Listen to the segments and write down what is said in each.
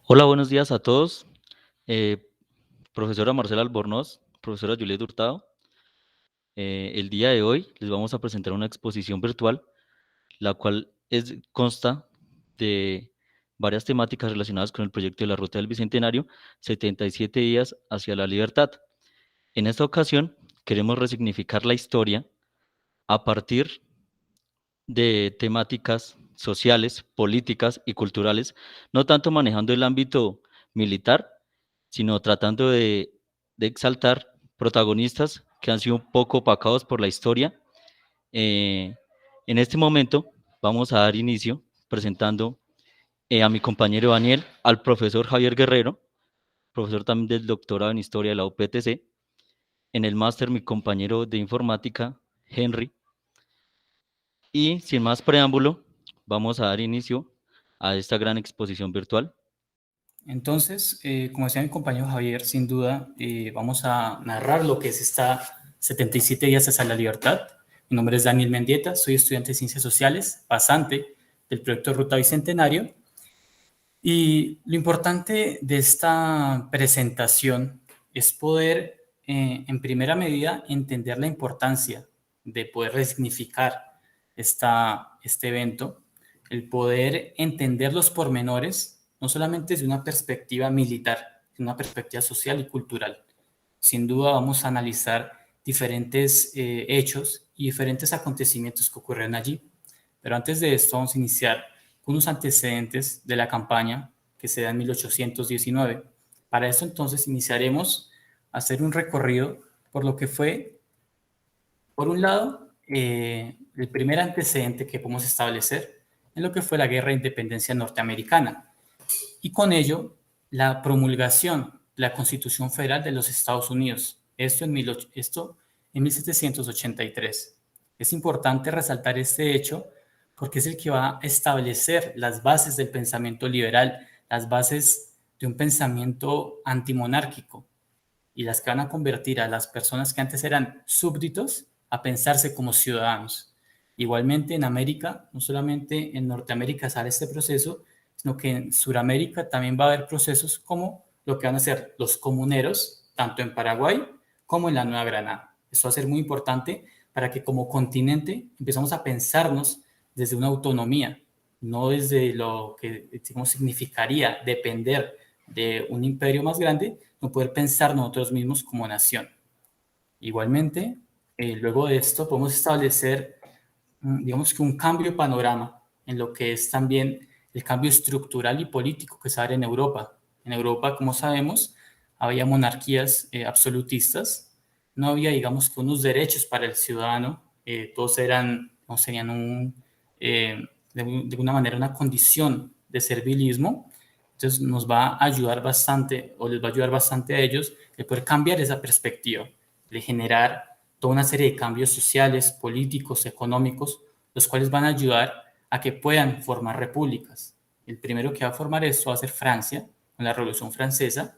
Hola, buenos días a todos. Eh, Profesora Marcela Albornoz, profesora Juliet Hurtado. El día de hoy les vamos a presentar una exposición virtual, la cual consta de varias temáticas relacionadas con el proyecto de la Ruta del Bicentenario, 77 días hacia la libertad. En esta ocasión queremos resignificar la historia a partir de temáticas sociales, políticas y culturales, no tanto manejando el ámbito militar, sino tratando de exaltar protagonistas que han sido un poco opacados por la historia. Eh, en este momento vamos a dar inicio presentando a mi compañero Daniel, al profesor Javier Guerrero, profesor también del doctorado en Historia de la UPTC, en el máster mi compañero de Informática, Henry, y sin más preámbulo, vamos a dar inicio a esta gran exposición virtual. Entonces, como decía mi compañero Javier, sin duda vamos a narrar lo que es esta 77 días hacia la libertad. Mi nombre es Daniel Mendieta, soy estudiante de Ciencias Sociales, pasante del proyecto Ruta Bicentenario. Y lo importante de esta presentación es poder, en primera medida, entender la importancia de poder resignificar este evento, el poder entender los pormenores, no solamente desde una perspectiva militar, sino una perspectiva social y cultural. Sin duda vamos a analizar diferentes hechos y diferentes acontecimientos que ocurren allí. Pero antes de esto vamos a iniciar con unos antecedentes de la campaña que se da en 1819. Para esto entonces iniciaremos a hacer un recorrido por lo que fue, por un lado, el primer antecedente que podemos establecer en lo que fue la Guerra de Independencia norteamericana y con ello la promulgación de la Constitución Federal de los Estados Unidos. Esto en 1783. Es importante resaltar este hecho porque es el que va a establecer las bases del pensamiento liberal, las bases de un pensamiento antimonárquico y las que van a convertir a las personas que antes eran súbditos a pensarse como ciudadanos. Igualmente en América, no solamente en Norteamérica sale este proceso, sino que en Sudamérica también va a haber procesos como lo que van a ser los comuneros, tanto en Paraguay como en la Nueva Granada. Eso va a ser muy importante para que como continente empezamos a pensarnos desde una autonomía, no desde lo que digamos, significaría depender de un imperio más grande, no poder pensar nosotros mismos como nación. Igualmente, luego de esto podemos establecer, digamos que un cambio de panorama en lo que es también el cambio estructural y político que se da en Europa. En Europa, como sabemos, había monarquías absolutistas, no había, digamos, que unos derechos para el ciudadano, todos eran, no serían de una manera una condición de servilismo. Entonces nos va a ayudar bastante, o les va a ayudar bastante a ellos, el poder cambiar esa perspectiva, de generar toda una serie de cambios sociales, políticos, económicos, los cuales van a ayudar a que puedan formar repúblicas. El primero que va a formar esto va a ser Francia, con la Revolución Francesa,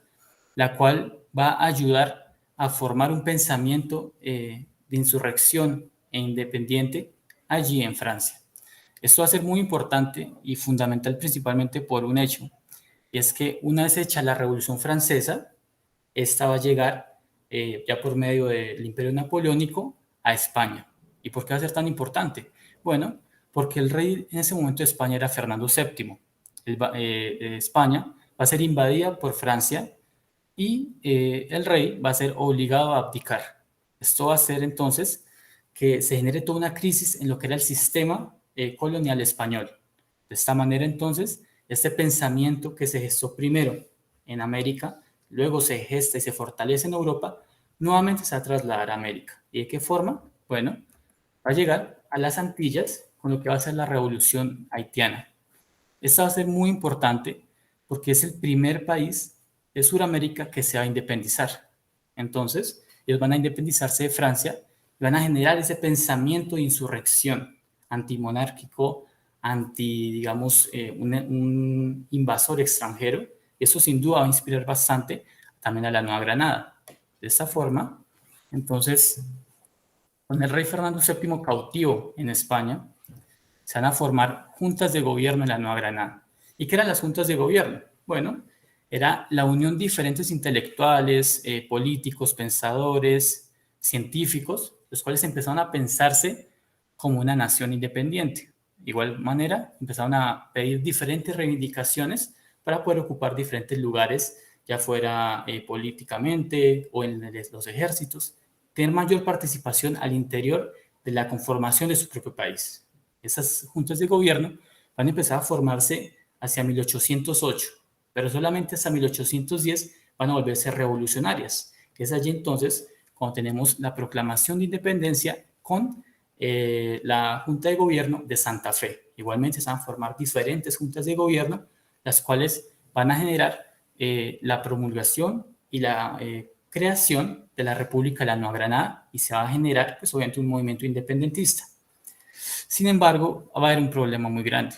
la cual va a ayudar a formar un pensamiento de insurrección e independiente allí en Francia. Esto va a ser muy importante y fundamental principalmente por un hecho, y es que una vez hecha la Revolución Francesa, esta va a llegar ya por medio del Imperio Napoleónico a España. ¿Y por qué va a ser tan importante? Bueno, porque el rey en ese momento de España era Fernando VII. España va a ser invadida por Francia y el rey va a ser obligado a abdicar. Esto va a hacer entonces que se genere toda una crisis en lo que era el sistema colonial español. De esta manera entonces, este pensamiento que se gestó primero en América, luego se gesta y se fortalece en Europa, nuevamente se va a trasladar a América. ¿Y de qué forma? Bueno, va a llegar a las Antillas con lo que va a ser la revolución haitiana. Esta va a ser muy importante porque es el primer país de Sudamérica que se va a independizar. Entonces, ellos van a independizarse de Francia y van a generar ese pensamiento de insurrección antimonárquico, digamos, un invasor extranjero. Eso sin duda va a inspirar bastante también a la Nueva Granada. De esta forma, entonces, con el rey Fernando VII cautivo en España, se van a formar juntas de gobierno en la Nueva Granada. ¿Y qué eran las juntas de gobierno? Bueno, era la unión de diferentes intelectuales, políticos, pensadores, científicos, los cuales empezaron a pensarse como una nación independiente. De igual manera, empezaron a pedir diferentes reivindicaciones para poder ocupar diferentes lugares, ya fuera políticamente o en los ejércitos, tener mayor participación al interior de la conformación de su propio país. Esas juntas de gobierno van a empezar a formarse hacia 1808, pero solamente hasta 1810 van a volverse revolucionarias, que es allí entonces cuando tenemos la proclamación de independencia con la Junta de Gobierno de Santa Fe. Igualmente se van a formar diferentes juntas de gobierno, las cuales van a generar la promulgación y la creación de la República de la Nueva Granada y se va a generar, pues obviamente, un movimiento independentista. Sin embargo, va a haber un problema muy grande.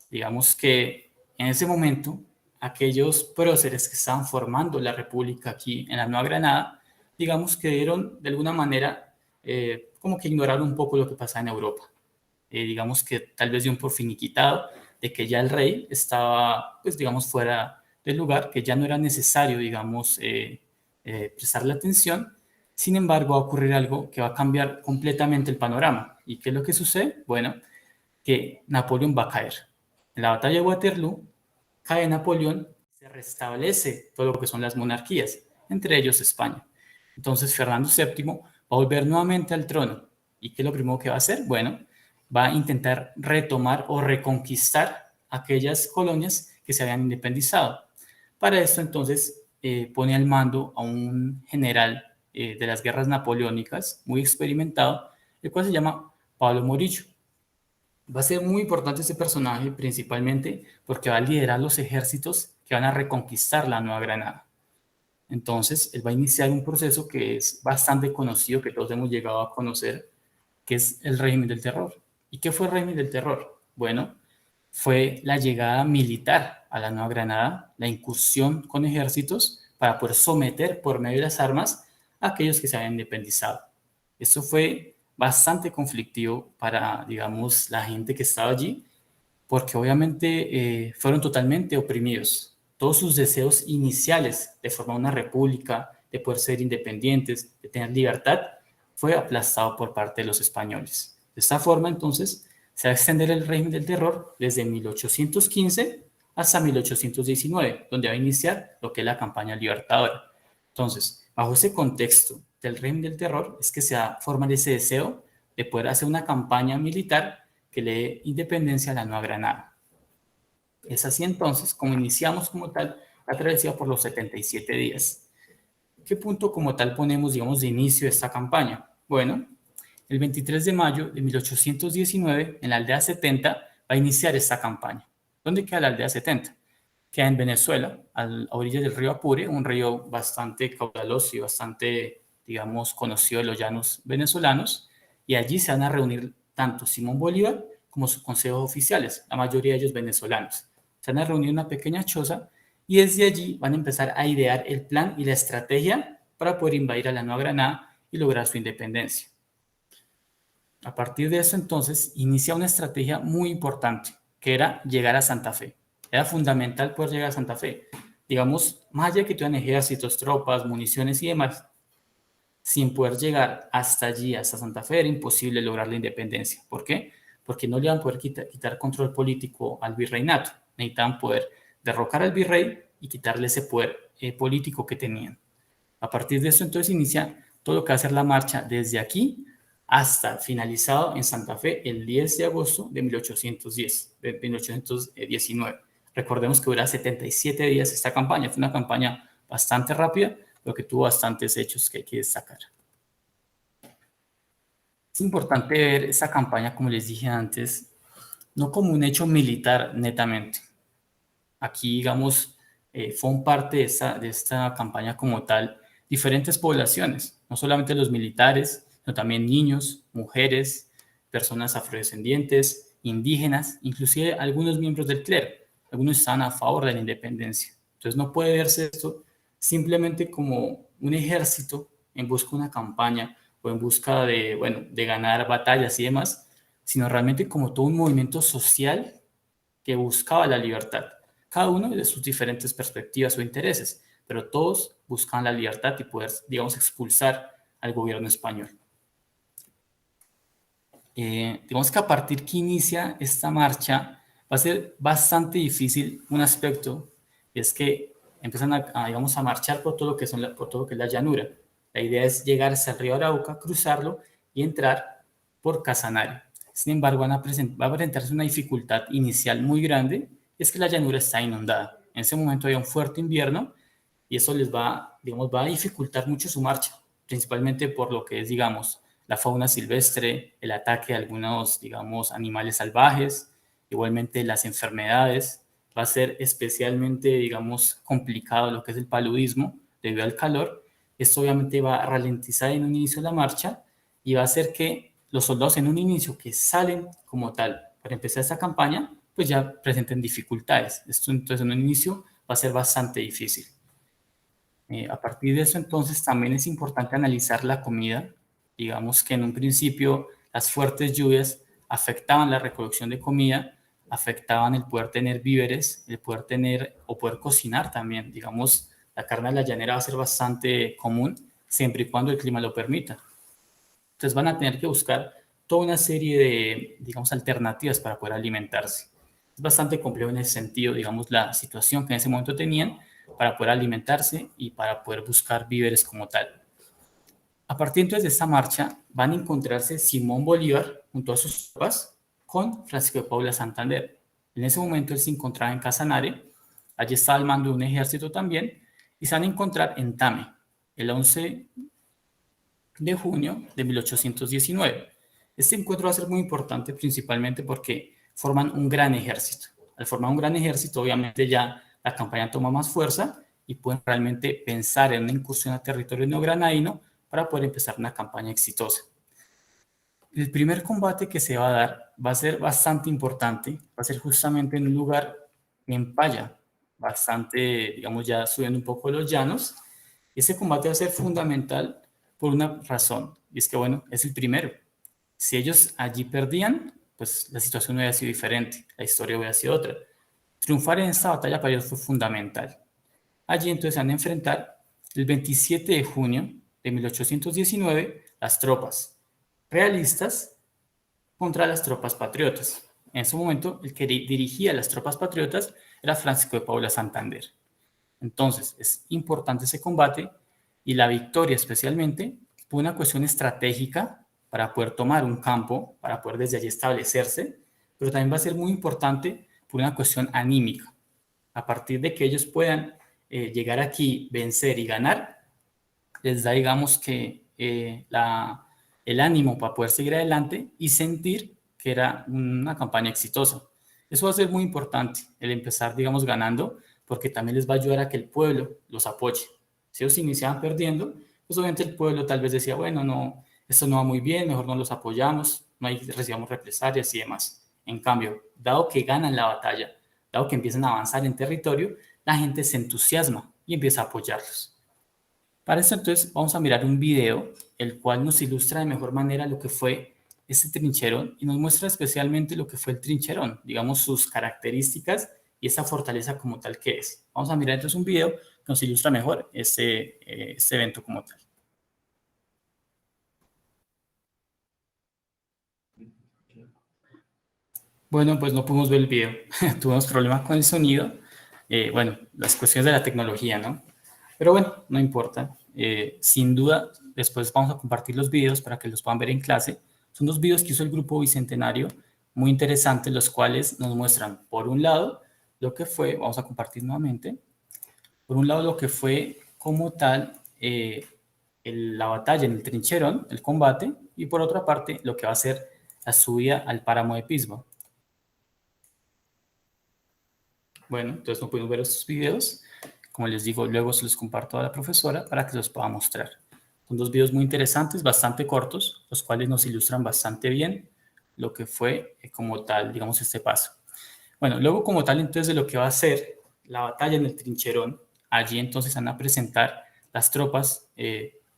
Digamos que en ese momento, aquellos próceres que estaban formando la república aquí en la Nueva Granada, digamos que dieron de alguna manera como que ignoraron un poco lo que pasaba en Europa. Digamos que tal vez dio un por finiquitado de que ya el rey estaba, pues digamos, fuera del lugar, que ya no era necesario, digamos, prestarle atención. Sin embargo, va a ocurrir algo que va a cambiar completamente el panorama. ¿Y qué es lo que sucede? Bueno, que Napoleón va a caer. En la batalla de Waterloo cae Napoleón, se restablece todo lo que son las monarquías, entre ellos España. Entonces Fernando VII va a volver nuevamente al trono. ¿Y qué es lo primero que va a hacer? Bueno, va a intentar retomar o reconquistar aquellas colonias que se habían independizado. Para esto entonces pone al mando a un general de las guerras napoleónicas, muy experimentado, el cual se llama Pablo Morillo. Va a ser muy importante ese personaje principalmente porque va a liderar los ejércitos que van a reconquistar la Nueva Granada. Entonces, él va a iniciar un proceso que es bastante conocido, que todos hemos llegado a conocer, que es el régimen del terror. ¿Y qué fue el régimen del terror? Bueno, fue la llegada militar a la Nueva Granada, la incursión con ejércitos para poder someter por medio de las armas a aquellos que se habían independizado. Esto fue bastante conflictivo para, digamos, la gente que estaba allí, porque obviamente fueron totalmente oprimidos. Todos sus deseos iniciales de formar una república, de poder ser independientes, de tener libertad, fue aplastado por parte de los españoles. De esta forma, entonces, se va a extender el régimen del terror desde 1815 hasta 1819, donde va a iniciar lo que es la campaña libertadora. Entonces, bajo ese contexto del régimen del terror, es que se va a formar ese deseo de poder hacer una campaña militar que le dé independencia a la Nueva Granada. Es así entonces como iniciamos como tal la travesía por los 77 días. ¿Qué punto como tal ponemos, digamos, de inicio de esta campaña? Bueno, el 23 de mayo de 1819, en la aldea 70, va a iniciar esta campaña. ¿Dónde queda la aldea 70? Queda en Venezuela, a orillas del río Apure, un río bastante caudaloso y bastante, digamos, conocido de los llanos venezolanos, y allí se van a reunir tanto Simón Bolívar como sus consejos oficiales, la mayoría de ellos venezolanos. Se van a reunir en una pequeña choza y desde allí van a empezar a idear el plan y la estrategia para poder invadir a la Nueva Granada y lograr su independencia. A partir de eso, entonces, inicia una estrategia muy importante, que era llegar a Santa Fe. Era fundamental poder llegar a Santa Fe. Digamos, más allá de que tuvieran ejércitos, tropas, municiones y demás, sin poder llegar hasta allí, hasta Santa Fe, era imposible lograr la independencia. ¿Por qué? Porque no le iban a poder quitar control político al virreinato. Necesitaban poder derrocar al virrey y quitarle ese poder político que tenían. A partir de eso, entonces, inicia todo lo que va a ser la marcha desde aquí hasta finalizado en Santa Fe el 10 de agosto de 1819. Recordemos que dura 77 días esta campaña. Fue una campaña bastante rápida, pero que tuvo bastantes hechos que hay que destacar. Es importante ver esta campaña, como les dije antes, no como un hecho militar netamente. Aquí, digamos, fueron parte de esta campaña como tal diferentes poblaciones, no solamente los militares, sino también niños, mujeres, personas afrodescendientes, indígenas, inclusive algunos miembros del clero. Algunos estaban a favor de la independencia. Entonces no puede verse esto simplemente como un ejército en busca de una campaña o en busca de, bueno, de ganar batallas y demás, sino realmente como todo un movimiento social que buscaba la libertad. cada uno de sus diferentes perspectivas o intereses, pero todos buscan la libertad y poder, digamos, expulsar al gobierno español. Digamos que a partir que inicia esta marcha va a ser bastante difícil un aspecto, y es que empiezan digamos, a marchar por todo lo que por todo lo que es la llanura. La idea es llegar hasta el río Arauca, cruzarlo y entrar por Casanare. Sin embargo, va a presentarse una dificultad inicial muy grande, y es que la llanura está inundada. En ese momento hay un fuerte invierno y eso les digamos, va a dificultar mucho su marcha, principalmente por lo que es, digamos, la fauna silvestre, el ataque a algunos, digamos, animales salvajes, igualmente las enfermedades. Va a ser especialmente, digamos, complicado lo que es el paludismo debido al calor. Esto obviamente va a ralentizar en un inicio la marcha y va a hacer que los soldados en un inicio que salen como tal para empezar esta campaña, pues ya presenten dificultades. Esto entonces en un inicio va a ser bastante difícil. A partir de eso, entonces, también es importante analizar la comida. Digamos que en un principio las fuertes lluvias afectaban la recolección de comida, afectaban el poder tener víveres, el poder tener o poder cocinar también. Digamos, la carne de la llanera va a ser bastante común siempre y cuando el clima lo permita. Entonces van a tener que buscar toda una serie de, digamos, alternativas para poder alimentarse. Es bastante complejo en ese sentido, digamos, la situación que en ese momento tenían para poder alimentarse y para poder buscar víveres como tal. A partir entonces de esta marcha van a encontrarse Simón Bolívar junto a sus tropas con Francisco de Paula Santander. En ese momento él se encontraba en Casanare, allí estaba al mando de un ejército también, y se van a encontrar en Tame, el 11 de junio de 1819. Este encuentro va a ser muy importante principalmente porque forman un gran ejército. Al formar un gran ejército, obviamente ya la campaña toma más fuerza y pueden realmente pensar en una incursión a territorio neogranadino para poder empezar una campaña exitosa. El primer combate que se va a dar va a ser bastante importante, va a ser justamente en un lugar en Paya, bastante, digamos, ya subiendo un poco los llanos. Ese combate va a ser fundamental por una razón, y es que, bueno, es el primero. Si ellos allí perdían, pues la situación hubiera sido diferente, la historia hubiera sido otra. Triunfar en esta batalla para ellos fue fundamental. Allí entonces van a enfrentar el 27 de junio de 1819 las tropas realistas contra las tropas patriotas. En ese momento, el que dirigía las tropas patriotas era Francisco de Paula Santander. Entonces, es importante ese combate y la victoria especialmente por una cuestión estratégica para poder tomar un campo, para poder desde allí establecerse, pero también va a ser muy importante por una cuestión anímica. A partir de que ellos puedan llegar aquí, vencer y ganar, les da, digamos que, el ánimo para poder seguir adelante y sentir que era una campaña exitosa. Eso va a ser muy importante, el empezar, digamos, ganando, porque también les va a ayudar a que el pueblo los apoye. Si ellos iniciaban perdiendo, pues obviamente el pueblo tal vez decía, bueno, no, esto no va muy bien, mejor no los apoyamos, no hay, recibamos represalias y demás. En cambio, dado que ganan la batalla, dado que empiezan a avanzar en territorio, la gente se entusiasma y empieza a apoyarlos. Para eso entonces vamos a mirar un video, el cual nos ilustra de mejor manera lo que fue este trincherón y nos muestra especialmente lo que fue el trincherón, digamos sus características y esa fortaleza como tal que es. Vamos a mirar entonces un video que nos ilustra mejor este evento como tal. Bueno, pues no pudimos ver el video, tuvimos problemas con el sonido, bueno, las cuestiones de la tecnología, ¿no? Pero bueno, no importa. Sin duda, después vamos a compartir los videos para que los puedan ver en clase. Son dos videos que hizo el Grupo Bicentenario, muy interesantes, los cuales nos muestran, por un lado, lo que fue, vamos a compartir nuevamente, por un lado, lo que fue como tal la batalla en el trincherón, el combate, y por otra parte, lo que va a ser la subida al páramo de Pismo. Bueno, entonces no pudimos ver estos videos. Como les digo, luego se los comparto a la profesora para que los pueda mostrar. Son dos videos muy interesantes, bastante cortos, los cuales nos ilustran bastante bien lo que fue como tal, digamos, este paso. Bueno, luego como tal entonces de lo que va a ser la batalla en el trincherón, allí entonces van a presentar las tropas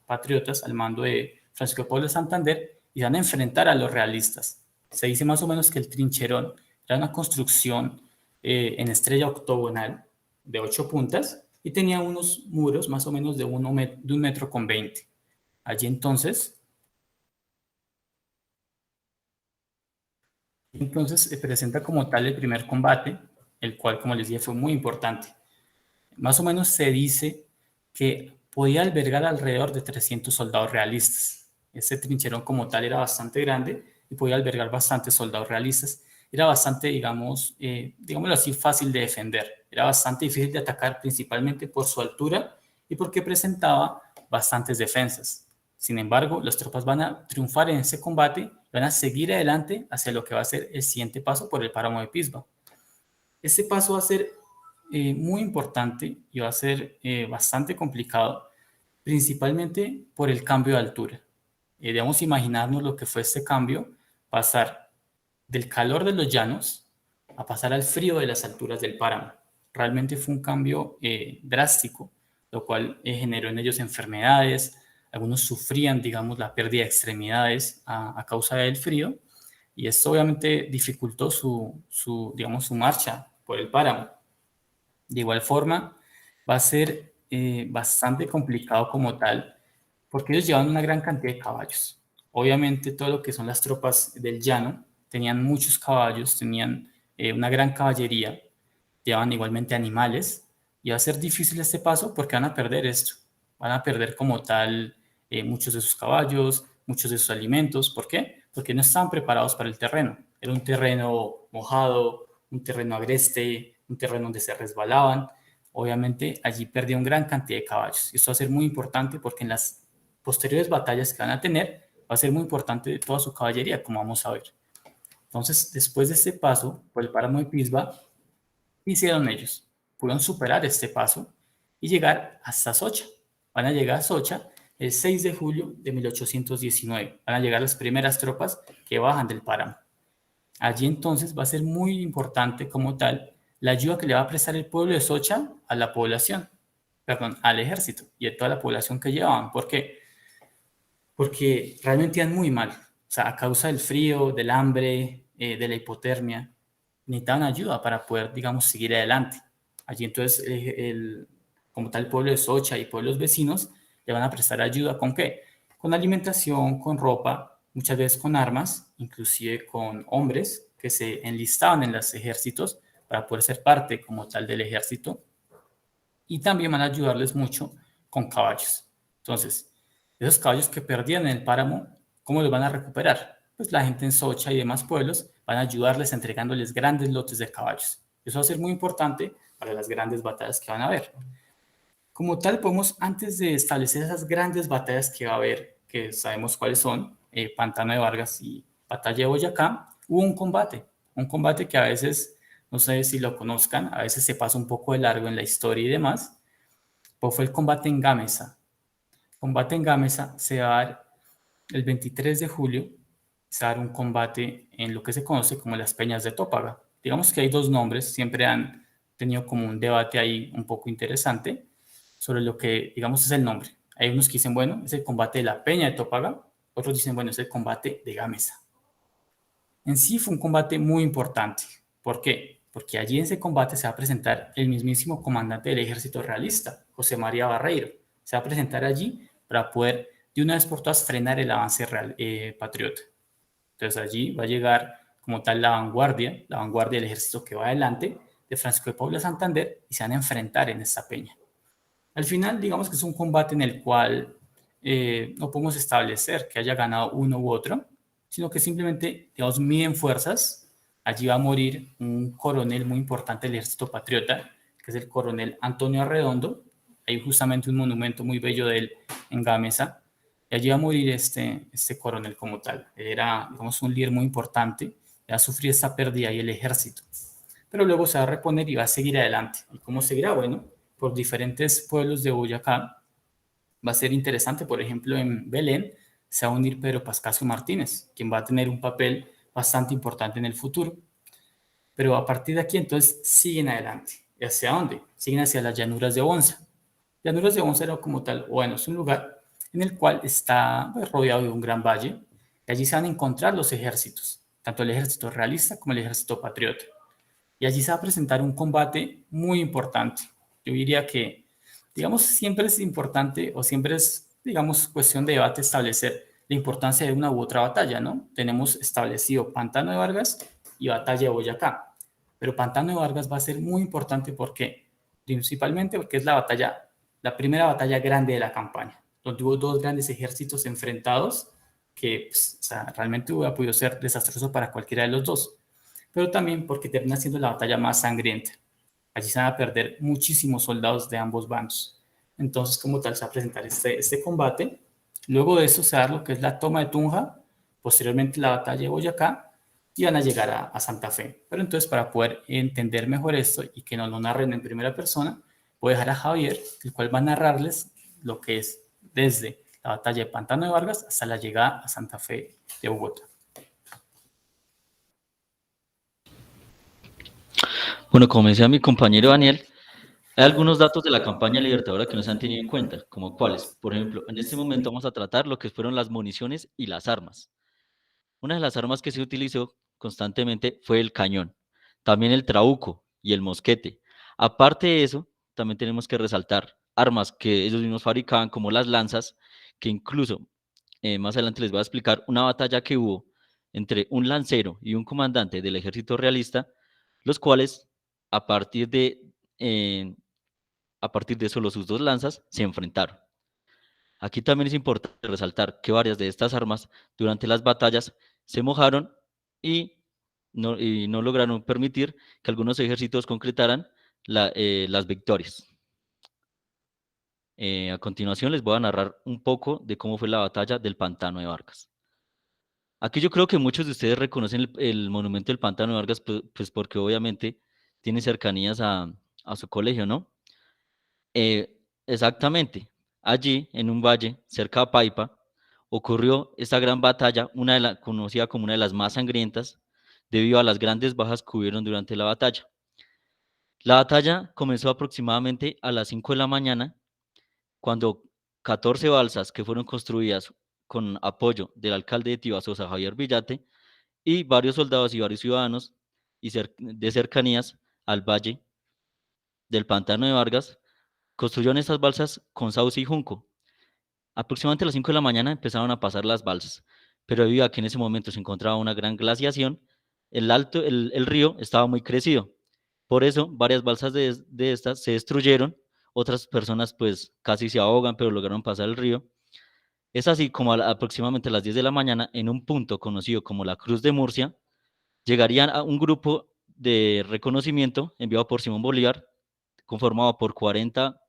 patriotas al mando de Francisco de Paula Santander y van a enfrentar a los realistas. Se dice más o menos que el trincherón era una construcción en estrella octogonal de 8 puntas y tenía unos muros más o menos de 1,20 m. Allí entonces se presenta como tal el primer combate, el cual, como les dije, fue muy importante. Más o menos se dice que podía albergar alrededor de 300 soldados realistas. Ese trincherón como tal era bastante grande y podía albergar bastantes soldados realistas. Era bastante, digámoslo así, fácil de defender. Era bastante difícil de atacar, principalmente por su altura y porque presentaba bastantes defensas. Sin embargo, las tropas van a triunfar en ese combate, van a seguir adelante hacia lo que va a ser el siguiente paso por el páramo de Pisba. Este paso va a ser muy importante y va a ser bastante complicado, principalmente por el cambio de altura. Debemos imaginarnos lo que fue este cambio, pasar del calor de los llanos a pasar al frío de las alturas del páramo. Realmente fue un cambio drástico, lo cual generó en ellos enfermedades. Algunos sufrían, digamos, la pérdida de extremidades a causa del frío, y esto obviamente dificultó su marcha por el páramo. De igual forma, va a ser bastante complicado como tal, porque ellos llevan una gran cantidad de caballos. Obviamente todo lo que son las tropas del llano tenían muchos caballos, tenían una gran caballería, llevaban igualmente animales, y va a ser difícil este paso porque van a perder esto. Van a perder como tal muchos de sus caballos, muchos de sus alimentos. ¿Por qué? Porque no estaban preparados para el terreno. Era un terreno mojado, un terreno agreste, un terreno donde se resbalaban. Obviamente allí perdieron gran cantidad de caballos. Esto va a ser muy importante porque en las posteriores batallas que van a tener va a ser muy importante toda su caballería, como vamos a ver. Entonces, después de este paso por el páramo de Pisba, ¿qué hicieron ellos? Pudieron superar este paso y llegar hasta Socha. Van a llegar a Socha el 6 de julio de 1819. Van a llegar las primeras tropas que bajan del páramo. Allí entonces va a ser muy importante como tal la ayuda que le va a prestar el pueblo de Socha a la población, perdón, al ejército y a toda la población que llevaban. ¿Por qué? Porque realmente iban muy mal. O sea, a causa del frío, del hambre, de la hipotermia, necesitaban ayuda para poder, digamos, seguir adelante. Allí entonces, como tal, el pueblo de Socha y pueblos vecinos le van a prestar ayuda. ¿Con qué? Con alimentación, con ropa, muchas veces con armas, inclusive con hombres que se enlistaban en los ejércitos para poder ser parte como tal del ejército. Y también van a ayudarles mucho con caballos. Entonces, esos caballos que perdían en el páramo, ¿cómo los van a recuperar? Pues la gente en Socha y demás pueblos van a ayudarles entregándoles grandes lotes de caballos. Eso va a ser muy importante para las grandes batallas que van a haber. Como tal, podemos, antes de establecer esas grandes batallas que va a haber, que sabemos cuáles son, Pantano de Vargas y Batalla de Boyacá, hubo un combate que a veces, no sé si lo conozcan, a veces se pasa un poco de largo en la historia y demás, pues fue el combate en Gámeza. El combate en Gámeza se va a dar el 23 de julio, se va a dar un combate en lo que se conoce como las Peñas de Tópaga. Digamos que hay dos nombres, siempre han tenido como un debate ahí un poco interesante sobre lo que, digamos, es el nombre. Hay unos que dicen, bueno, es el combate de la Peña de Tópaga, otros dicen, bueno, es el combate de Gámeza. En sí fue un combate muy importante. ¿Por qué? Porque allí en ese combate se va a presentar el mismísimo comandante del ejército realista, José María Barreiro. Se va a presentar allí para poder de una vez por todas frenar el avance patriota. Entonces allí va a llegar como tal la vanguardia del ejército que va adelante de Francisco de Paula Santander, y se van a enfrentar en esta peña. Al final, digamos que es un combate en el cual no podemos establecer que haya ganado uno u otro, sino que simplemente, digamos, miden fuerzas. Allí va a morir un coronel muy importante del ejército patriota, que es el coronel Antonio Arredondo. Hay justamente un monumento muy bello de él en Gámeza. Y allí va a morir este coronel como tal. Era, digamos, un líder muy importante. Va a sufrir esta pérdida y el ejército. Pero luego se va a reponer y va a seguir adelante. ¿Y cómo seguirá? Bueno, por diferentes pueblos de Boyacá. Va a ser interesante, por ejemplo, en Belén se va a unir Pedro Pascasio Martínez, quien va a tener un papel bastante importante en el futuro. Pero a partir de aquí, entonces, siguen adelante. ¿Y hacia dónde? Siguen hacia las llanuras de Bonza. Llanuras de Bonza era como tal, bueno, es un lugar en el cual está pues, rodeado de un gran valle, y allí se van a encontrar los ejércitos, tanto el ejército realista como el ejército patriota. y allí se va a presentar un combate muy importante. Yo diría que, digamos, siempre es importante o siempre es, digamos, cuestión de debate establecer la importancia de una u otra batalla, ¿no? Tenemos establecido Pantano de Vargas y Batalla de Boyacá, pero Pantano de Vargas va a ser muy importante porque, principalmente porque es la batalla, la primera batalla grande de la campaña, donde hubo dos grandes ejércitos enfrentados que pues, o sea, realmente hubiera podido ser desastroso para cualquiera de los dos, pero también porque termina siendo la batalla más sangrienta. Allí se van a perder muchísimos soldados de ambos bandos. Entonces, como tal, se va a presentar este combate. Luego de eso se va a dar lo que es la toma de Tunja, posteriormente la batalla de Boyacá, y van a llegar a Santa Fe. Pero entonces, para poder entender mejor esto y que nos lo narren en primera persona, voy a dejar a Javier, el cual va a narrarles lo que es desde la batalla de Pantano de Vargas hasta la llegada a Santa Fe de Bogotá. Bueno, como decía mi compañero Daniel, hay algunos datos de la campaña libertadora que no se han tenido en cuenta, como cuáles. Por ejemplo, en este momento vamos a tratar lo que fueron las municiones y las armas. Una de las armas que se utilizó constantemente fue el cañón, también el trabuco y el mosquete. Aparte de eso, también tenemos que resaltar armas que ellos mismos fabricaban, como las lanzas, que incluso más adelante les voy a explicar una batalla que hubo entre un lancero y un comandante del ejército realista, los cuales a partir de, eh, a partir de solo sus dos lanzas se enfrentaron. Aquí también es importante resaltar que varias de estas armas durante las batallas se mojaron y no lograron permitir que algunos ejércitos concretaran las victorias. A continuación les voy a narrar un poco de cómo fue la batalla del Pantano de Vargas. Aquí yo creo que muchos de ustedes reconocen el monumento del Pantano de Vargas, pues porque obviamente tiene cercanías a su colegio, ¿no? Exactamente. Allí, en un valle cerca de Paipa, ocurrió esta gran batalla, conocida como una de las más sangrientas, debido a las grandes bajas que hubieron durante la batalla. La batalla comenzó aproximadamente a las 5 de la mañana, cuando 14 balsas que fueron construidas con apoyo del alcalde de Tibasosa, Javier Villate, y varios soldados y varios ciudadanos de cercanías al valle del Pantano de Vargas, construyeron estas balsas con sauce y junco. Aproximadamente a las 5 de la mañana empezaron a pasar las balsas, pero debido a que en ese momento se encontraba una gran glaciación, el río estaba muy crecido. Por eso, varias balsas de estas se destruyeron, otras personas pues casi se ahogan, pero lograron pasar el río. Es así como aproximadamente a las 10 de la mañana, en un punto conocido como la Cruz de Murcia, llegarían a un grupo de reconocimiento enviado por Simón Bolívar, conformado por 40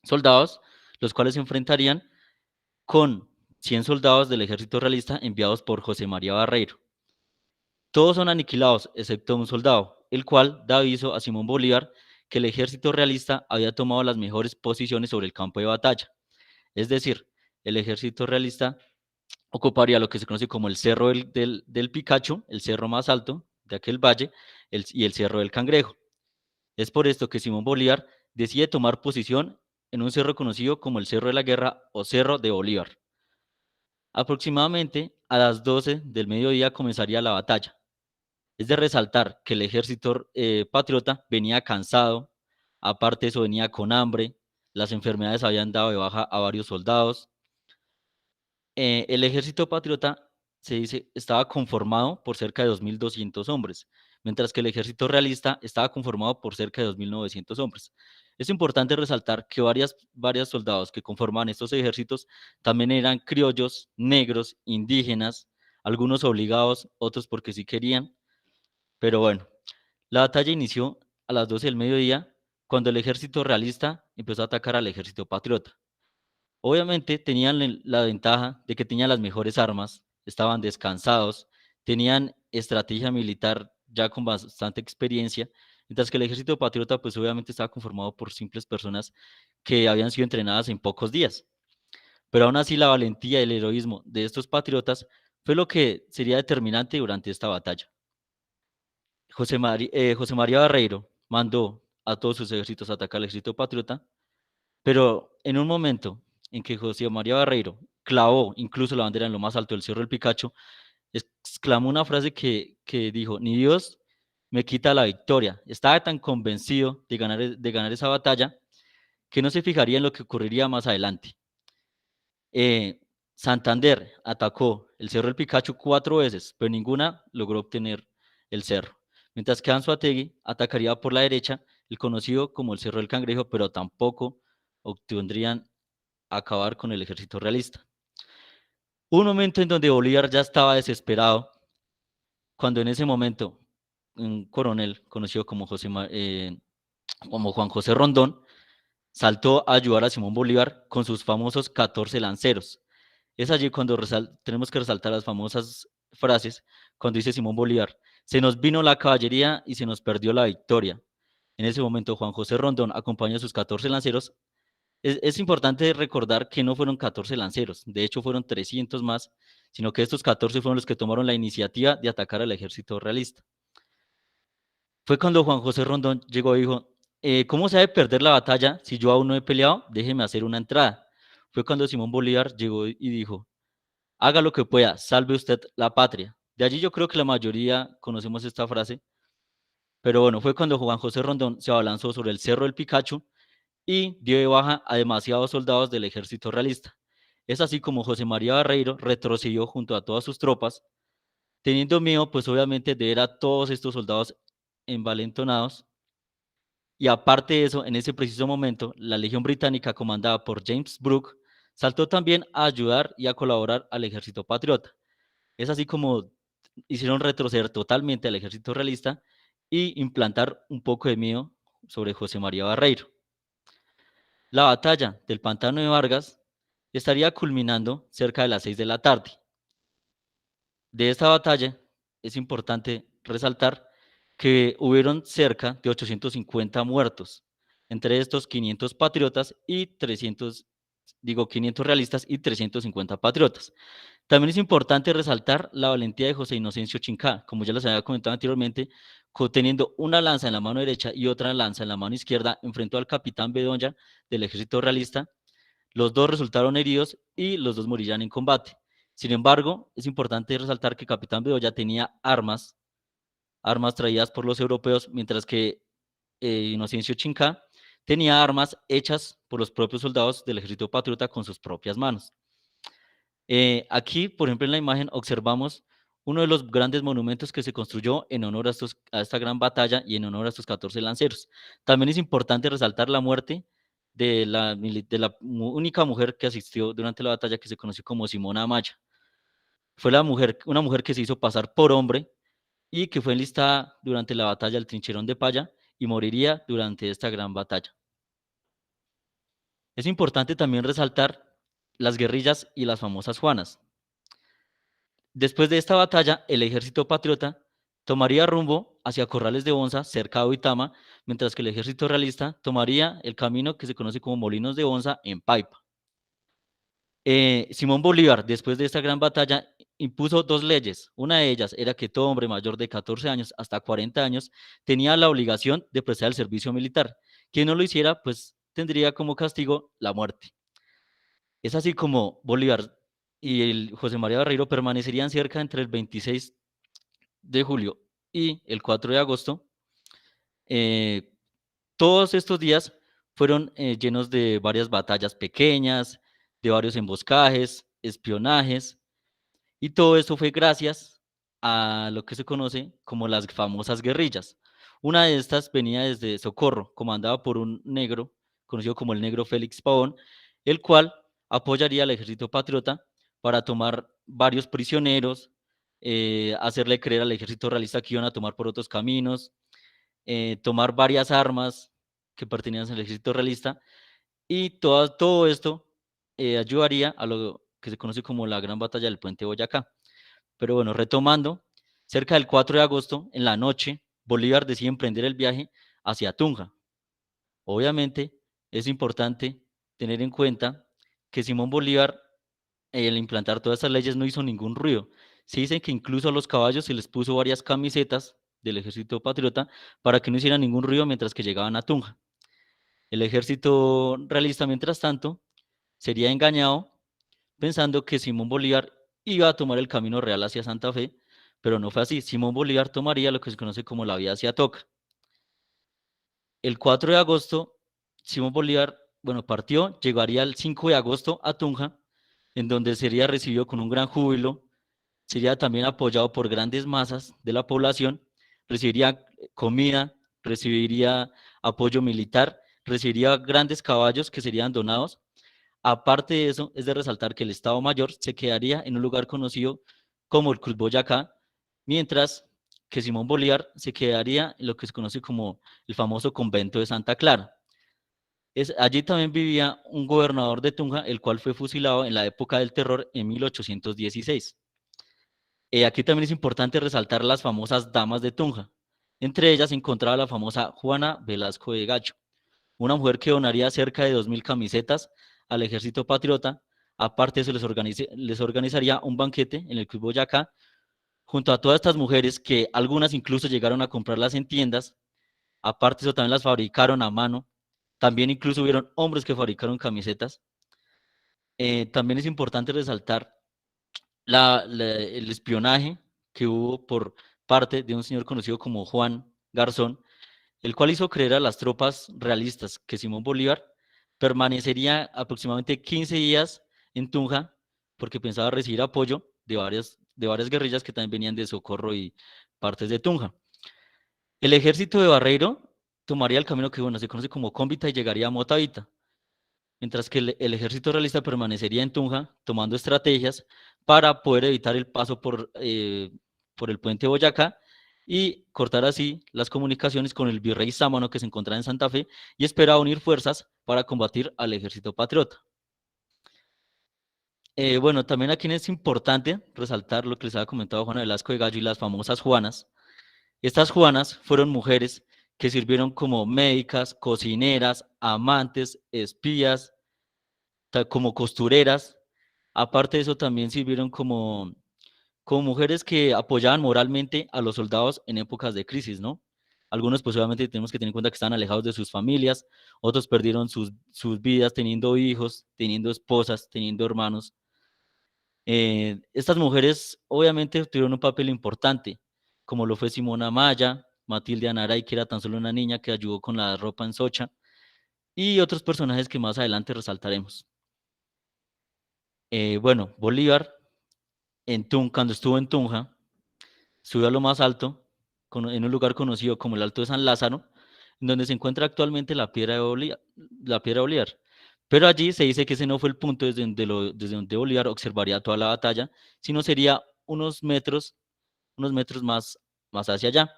soldados, los cuales se enfrentarían con 100 soldados del ejército realista enviados por José María Barreiro. Todos son aniquilados, excepto un soldado, el cual da aviso a Simón Bolívar que el ejército realista había tomado las mejores posiciones sobre el campo de batalla. Es decir, el ejército realista ocuparía lo que se conoce como el Cerro del Picacho, el cerro más alto de aquel valle, y el Cerro del Cangrejo. Es por esto que Simón Bolívar decide tomar posición en un cerro conocido como el Cerro de la Guerra o Cerro de Bolívar. Aproximadamente a las 12 del mediodía comenzaría la batalla. Es de resaltar que el ejército patriota venía cansado, aparte de eso venía con hambre, las enfermedades habían dado de baja a varios soldados. El ejército patriota se dice estaba conformado por cerca de 2.200 hombres, mientras que el ejército realista estaba conformado por cerca de 2.900 hombres. Es importante resaltar que varios soldados que conformaban estos ejércitos también eran criollos, negros, indígenas, algunos obligados, otros porque sí querían. Pero bueno, la batalla inició a las 12 del mediodía, cuando el ejército realista empezó a atacar al ejército patriota. Obviamente tenían la ventaja de que tenían las mejores armas, estaban descansados, tenían estrategia militar ya con bastante experiencia, mientras que el ejército patriota pues obviamente estaba conformado por simples personas que habían sido entrenadas en pocos días. Pero aún así la valentía y el heroísmo de estos patriotas fue lo que sería determinante durante esta batalla. José María Barreiro mandó a todos sus ejércitos a atacar al ejército patriota, pero en un momento en que José María Barreiro clavó incluso la bandera en lo más alto del Cerro del Picacho, exclamó una frase que dijo, ni Dios me quita la victoria. Estaba tan convencido de ganar esa batalla que no se fijaría en lo que ocurriría más adelante. Santander atacó el Cerro del Picacho 4 veces, pero ninguna logró obtener el cerro. Mientras que Anzoátegui atacaría por la derecha el conocido como el Cerro del Cangrejo, pero tampoco obtendrían acabar con el ejército realista. Un momento en donde Bolívar ya estaba desesperado, cuando en ese momento un coronel conocido como, como Juan José Rondón saltó a ayudar a Simón Bolívar con sus famosos 14 lanceros. Es allí cuando tenemos que resaltar las famosas frases cuando dice Simón Bolívar: se nos vino la caballería y se nos perdió la victoria. En ese momento Juan José Rondón acompañó a sus 14 lanceros. Es importante recordar que no fueron 14 lanceros, de hecho fueron 300 más, sino que estos 14 fueron los que tomaron la iniciativa de atacar al ejército realista. Fue cuando Juan José Rondón llegó y dijo: ¿cómo se debe perder la batalla si yo aún no he peleado? Déjeme hacer una entrada. Fue cuando Simón Bolívar llegó y dijo: haga lo que pueda, salve usted la patria. De allí yo creo que la mayoría conocemos esta frase, pero bueno, fue cuando Juan José Rondón se abalanzó sobre el Cerro del Picacho y dio de baja a demasiados soldados del ejército realista. Es así como José María Barreiro retrocedió junto a todas sus tropas, teniendo miedo pues obviamente de ver a todos estos soldados envalentonados. Y aparte de eso, en ese preciso momento, la Legión Británica comandada por James Brooke saltó también a ayudar y a colaborar al ejército patriota. Es así como hicieron retroceder totalmente al ejército realista y implantar un poco de miedo sobre José María Barreiro. La batalla del Pantano de Vargas estaría culminando cerca de las 6 de la tarde. De esta batalla es importante resaltar que hubieron cerca de 850 muertos, entre estos 500 patriotas y 500 realistas y 350 patriotas. También es importante resaltar la valentía de José Inocencio Chincá, como ya les había comentado anteriormente, teniendo una lanza en la mano derecha y otra lanza en la mano izquierda, enfrentó al capitán Bedoya del ejército realista. Los dos resultaron heridos y los dos morirían en combate. Sin embargo, es importante resaltar que Capitán Bedoya tenía armas traídas por los europeos, mientras que Inocencio Chincá tenía armas hechas por los propios soldados del ejército patriota con sus propias manos. Aquí, por ejemplo, en la imagen observamos uno de los grandes monumentos que se construyó en honor a esta gran batalla y en honor a estos 14 lanceros. También es importante resaltar la muerte de la única mujer que asistió durante la batalla, que se conoció como Simona Amaya. Fue una mujer que se hizo pasar por hombre y que fue enlistada durante la batalla del Trincherón de Paya y moriría durante esta gran batalla. Es importante también resaltar las guerrillas y las famosas Juanas. Después de esta batalla, el ejército patriota tomaría rumbo hacia Corrales de Bonza, cerca de Uitama, mientras que el ejército realista tomaría el camino que se conoce como Molinos de Bonza en Paipa. Simón Bolívar, después de esta gran batalla, impuso dos leyes. Una de ellas era que todo hombre mayor de 14 años hasta 40 años tenía la obligación de prestar el servicio militar. Quien no lo hiciera, pues tendría como castigo la muerte. Es así como Bolívar y el José María Barreiro permanecerían cerca entre el 26 de julio y el 4 de agosto. Todos estos días fueron llenos de varias batallas pequeñas, de varios emboscajes, espionajes, y todo esto fue gracias a lo que se conoce como las famosas guerrillas. Una de estas venía desde Socorro, comandada por un negro, conocido como el negro Félix Pavón, el cual apoyaría al ejército patriota para tomar varios prisioneros, hacerle creer al ejército realista que iban a tomar por otros caminos, tomar varias armas que pertenecían al ejército realista, y todo esto ayudaría a lo que se conoce como la Gran Batalla del Puente Boyacá. Pero bueno, retomando, cerca del 4 de agosto, en la noche, Bolívar decide emprender el viaje hacia Tunja. Obviamente, es importante tener en cuenta que Simón Bolívar, al implantar todas estas leyes, no hizo ningún ruido. Se dice que incluso a los caballos se les puso varias camisetas del ejército patriota para que no hicieran ningún ruido mientras que llegaban a Tunja. El ejército realista, mientras tanto, sería engañado pensando que Simón Bolívar iba a tomar el camino real hacia Santa Fe, pero no fue así. Simón Bolívar tomaría lo que se conoce como la vía hacia Toca. El 4 de agosto, Simón Bolívar, bueno, partió, llegaría el 5 de agosto a Tunja, en donde sería recibido con un gran júbilo, sería también apoyado por grandes masas de la población, recibiría comida, recibiría apoyo militar, recibiría grandes caballos que serían donados. Aparte de eso, es de resaltar que el Estado Mayor se quedaría en un lugar conocido como el Cruz Boyacá, mientras que Simón Bolívar se quedaría en lo que se conoce como el famoso convento de Santa Clara. Allí también vivía un gobernador de Tunja, el cual fue fusilado en la época del terror en 1816. Aquí también es importante resaltar las famosas damas de Tunja. Entre ellas se encontraba la famosa Juana Velasco de Gacho, una mujer que donaría cerca de 2.000 camisetas al ejército patriota. Aparte de eso, les organizaría un banquete en el Club Boyacá, junto a todas estas mujeres que algunas incluso llegaron a comprarlas en tiendas. Aparte de eso, también las fabricaron a mano. También incluso hubieron hombres que fabricaron camisetas. También es importante resaltar el espionaje que hubo por parte de un señor conocido como Juan Garzón, el cual hizo creer a las tropas realistas que Simón Bolívar permanecería aproximadamente 15 días en Tunja porque pensaba recibir apoyo de varias guerrillas que también venían de Socorro y partes de Tunja. El ejército de Barreiro tomaría el camino que bueno, se conoce como Cómbita y llegaría a Motavita, mientras que el ejército realista permanecería en Tunja tomando estrategias para poder evitar el paso por el puente Boyacá y cortar así las comunicaciones con el virrey Sámano que se encontraba en Santa Fe y esperaba unir fuerzas para combatir al ejército patriota. Bueno, también aquí es importante resaltar lo que les había comentado Juana Velasco de Gallo y las famosas Juanas. Estas Juanas fueron mujeres que sirvieron como médicas, cocineras, amantes, espías, como costureras. Aparte de eso, también sirvieron como mujeres que apoyaban moralmente a los soldados en épocas de crisis, ¿no? Algunos, pues obviamente tenemos que tener en cuenta que estaban alejados de sus familias, otros perdieron sus vidas teniendo hijos, teniendo esposas, teniendo hermanos. Estas mujeres obviamente tuvieron un papel importante, como lo fue Simona Maya, Matilde Anaray, que era tan solo una niña que ayudó con la ropa en Socha, y otros personajes que más adelante resaltaremos. Bueno, Bolívar, cuando estuvo en Tunja, subió a lo más alto, en un lugar conocido como el Alto de San Lázaro, en donde se encuentra actualmente la piedra de Bolívar. Pero allí se dice que ese no fue el punto desde donde Bolívar observaría toda la batalla, sino sería unos metros más hacia allá.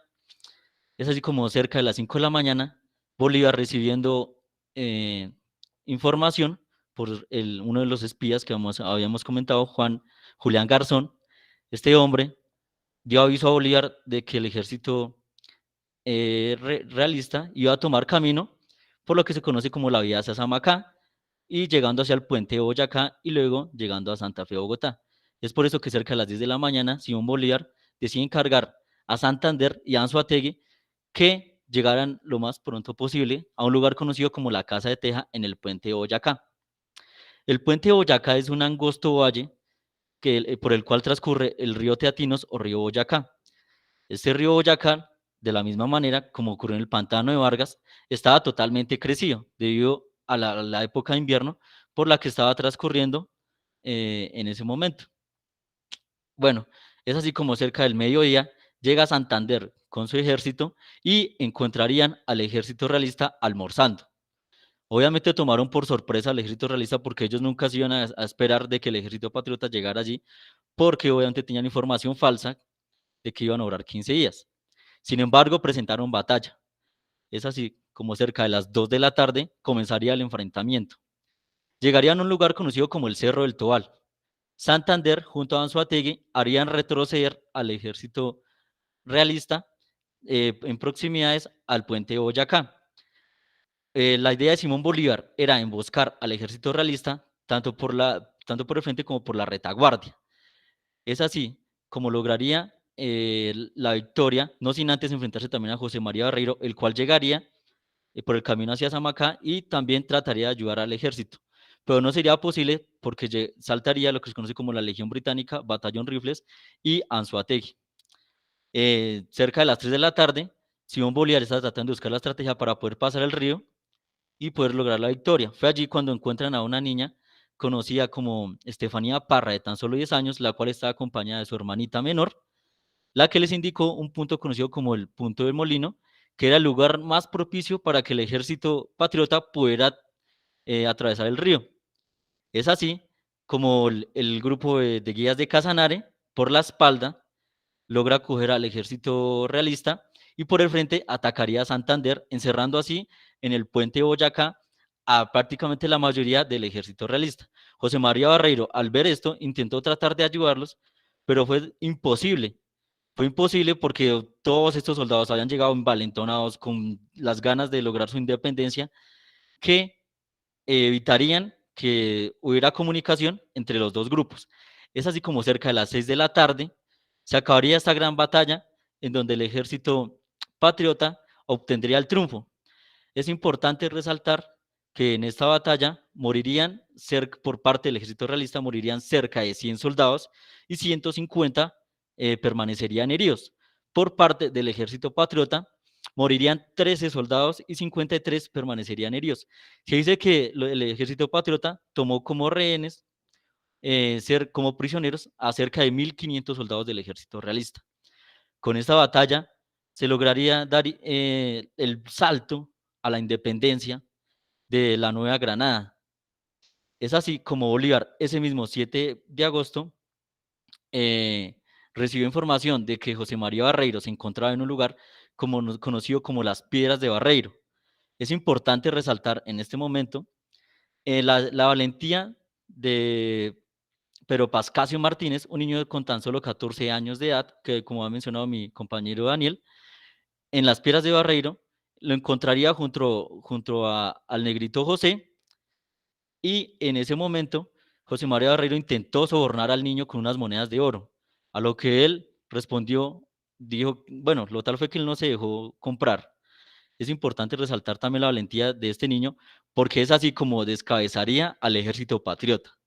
Es así como cerca de las 5 de la mañana, Bolívar recibiendo eh, información por uno de los espías que habíamos comentado, Julián Garzón. Este hombre dio aviso a Bolívar de que el ejército realista iba a tomar camino por lo que se conoce como la vía hacia Samacá y llegando hacia el puente de Boyacá y luego llegando a Santa Fe, Bogotá. Es por eso que cerca de las 10 de la mañana, Simón Bolívar decide encargar a Santander y a Anzoátegui que llegaran lo más pronto posible a un lugar conocido como la Casa de Teja en el puente de Boyacá. El puente de Boyacá es un angosto valle por el cual transcurre el río Teatinos o río Boyacá. Este río Boyacá, de la misma manera como ocurrió en el pantano de Vargas, estaba totalmente crecido debido a la época de invierno por la que estaba transcurriendo en ese momento. Bueno, es así como cerca del mediodía llega Santander con su ejército y encontrarían al ejército realista almorzando. Obviamente tomaron por sorpresa al ejército realista porque ellos nunca se iban a esperar de que el ejército patriota llegara allí, porque obviamente tenían información falsa de que iban a durar 15 días. Sin embargo, presentaron batalla. Es así como cerca de las 2 de la tarde comenzaría el enfrentamiento. Llegarían a un lugar conocido como el Cerro del Tobal. Santander, junto a Anzoátegui, harían retroceder al ejército realista en proximidades al puente de Boyacá. La idea de Simón Bolívar era emboscar al ejército realista tanto por el frente como por la retaguardia. Es así como lograría la victoria, no sin antes enfrentarse también a José María Barreiro, el cual llegaría por el camino hacia Samacá y también trataría de ayudar al ejército. Pero no sería posible porque saltaría lo que se conoce como la Legión Británica, Batallón Rifles y Anzoátegui. Cerca de las 3 de la tarde, Simón Bolívar está tratando de buscar la estrategia para poder pasar el río y poder lograr la victoria. Fue allí cuando encuentran a una niña conocida como Estefanía Parra, de tan solo 10 años, la cual estaba acompañada de su hermanita menor, la que les indicó un punto conocido como el Punto del Molino, que era el lugar más propicio para que el ejército patriota pudiera atravesar el río. Es así como el grupo de guías de Casanare, por la espalda, logra coger al ejército realista y por el frente atacaría a Santander, encerrando así en el puente de Boyacá a prácticamente la mayoría del ejército realista. José María Barreiro, al ver esto, intentó tratar de ayudarlos, pero fue imposible. Fue imposible porque todos estos soldados habían llegado envalentonados con las ganas de lograr su independencia, que evitarían que hubiera comunicación entre los dos grupos. Es así como cerca de las 6 de la tarde se acabaría esta gran batalla en donde el ejército patriota obtendría el triunfo. Es importante resaltar que en esta batalla morirían, por parte del ejército realista, morirían cerca de 100 soldados y 150 permanecerían heridos. Por parte del ejército patriota, morirían 13 soldados y 53 permanecerían heridos. Se dice que el ejército patriota tomó como rehenes, como prisioneros, a cerca de 1.500 soldados del ejército realista. Con esta batalla se lograría dar el salto a la independencia de la Nueva Granada. Es así como Bolívar, ese mismo 7 de agosto, eh, recibió información de que José María Barreiro se encontraba en un lugar conocido como las Piedras de Barreiro. Es importante resaltar en este momento la valentía de Pero Pascasio Martínez, un niño con tan solo 14 años de edad, que como ha mencionado mi compañero Daniel, en las Piedras de Barreiro, lo encontraría junto al negrito José, y en ese momento José María Barreiro intentó sobornar al niño con unas monedas de oro, a lo que él respondió, dijo, bueno, lo tal fue que él no se dejó comprar. Es importante resaltar también la valentía de este niño, porque es así como descabezaría al ejército patriota.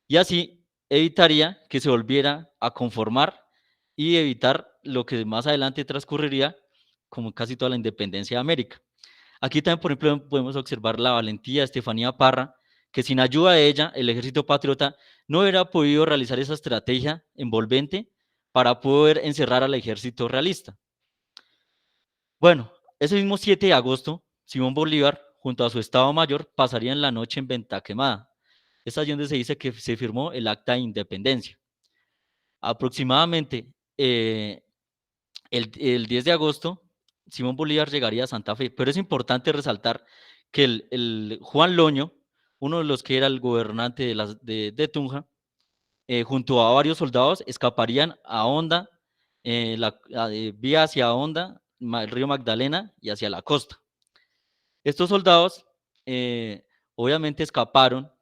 Y así evitaría que se volviera a conformar y evitar lo que más adelante transcurriría como casi toda la independencia de América. Aquí también, por ejemplo, podemos observar la valentía de Estefanía Parra, que sin ayuda de ella, el ejército patriota no hubiera podido realizar esa estrategia envolvente para poder encerrar al ejército realista. Bueno, ese mismo 7 de agosto, Simón Bolívar, junto a su Estado Mayor, pasarían la noche en Venta Quemada. Es allí donde se dice que se firmó el Acta de Independencia. Aproximadamente el 10 de agosto, Simón Bolívar llegaría a Santa Fe, pero es importante resaltar que el Juan Loño, uno de los que era el gobernante de Tunja, junto a varios soldados, escaparían a Honda, vía hacia Honda, el río Magdalena y hacia la costa. Estos soldados obviamente escaparon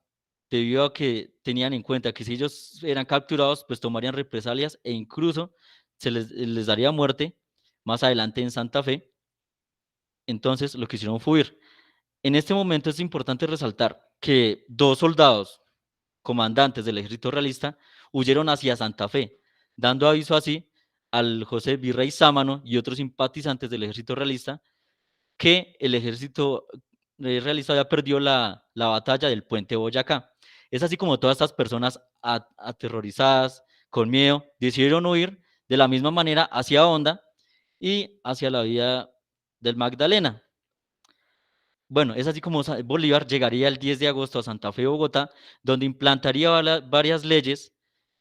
debido a que tenían en cuenta que si ellos eran capturados, pues tomarían represalias e incluso les daría muerte más adelante en Santa Fe. Entonces lo que hicieron fue huir. En este momento es importante resaltar que 2 soldados comandantes del ejército realista huyeron hacia Santa Fe, dando aviso así al José Virrey Sámano y otros simpatizantes del ejército realista que el ejército realista había perdido la batalla del puente Boyacá. Es así como todas estas personas aterrorizadas, con miedo, decidieron huir de la misma manera hacia Honda y hacia la vía del Magdalena. Bueno, es así como Bolívar llegaría el 10 de agosto a Santa Fe, Bogotá, donde implantaría varias leyes,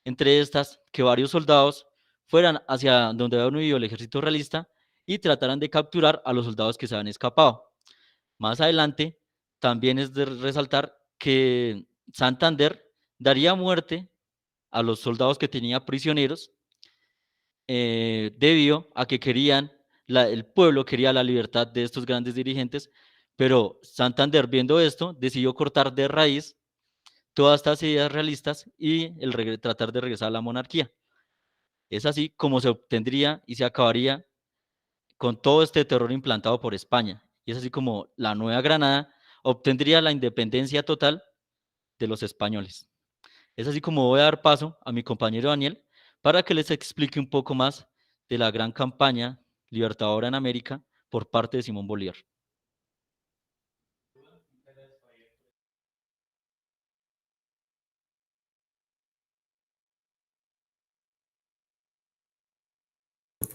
entre estas que varios soldados fueran hacia donde había huido el ejército realista y trataran de capturar a los soldados que se habían escapado. Más adelante, también es de resaltar que Santander daría muerte a los soldados que tenía prisioneros, debido a que el pueblo quería la libertad de estos grandes dirigentes, pero Santander, viendo esto, decidió cortar de raíz todas estas ideas realistas y tratar de regresar a la monarquía. Es así como se obtendría y se acabaría con todo este terror implantado por España. Y es así como la Nueva Granada obtendría la independencia total de los españoles. Es así como voy a dar paso a mi compañero Daniel para que les explique un poco más de la gran campaña libertadora en América por parte de Simón Bolívar.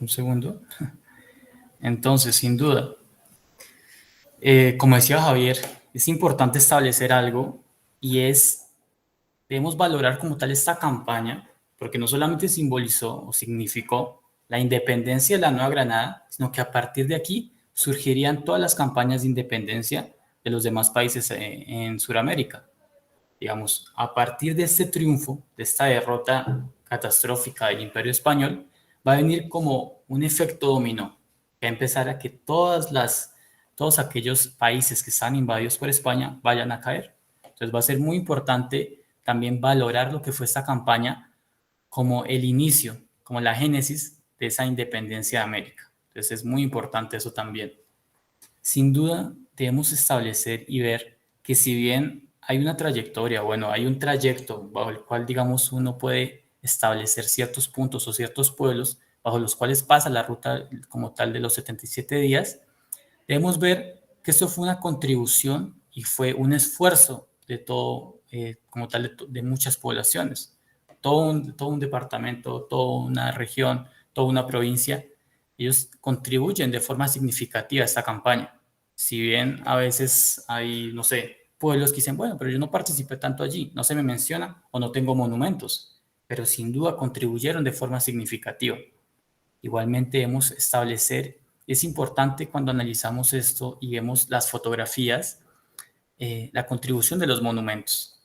Un segundo. Entonces, sin duda, como decía Javier, es importante establecer algo y debemos valorar como tal esta campaña, porque no solamente simbolizó o significó la independencia de la Nueva Granada, sino que a partir de aquí surgirían todas las campañas de independencia de los demás países en Sudamérica. Digamos, a partir de este triunfo, de esta derrota catastrófica del Imperio Español, va a venir como un efecto dominó, que va a empezar a que todos aquellos países que están invadidos por España vayan a caer. Entonces va a ser muy importante también valorar lo que fue esta campaña como el inicio, como la génesis de esa independencia de América. Entonces es muy importante eso también. Sin duda, debemos establecer y ver que si bien hay una trayectoria, bueno, hay un trayecto bajo el cual, digamos, uno puede establecer ciertos puntos o ciertos pueblos bajo los cuales pasa la ruta como tal de los 77 días, debemos ver que esto fue una contribución y fue un esfuerzo de todo, como tal, de muchas poblaciones, todo un departamento, toda una región, toda una provincia. Ellos contribuyen de forma significativa a esta campaña. Si bien a veces hay, no sé, pueblos que dicen, bueno, pero yo no participé tanto allí, no se me menciona o no tengo monumentos, pero sin duda contribuyeron de forma significativa. Igualmente debemos establecer, es importante cuando analizamos esto y vemos las fotografías, la contribución de los monumentos.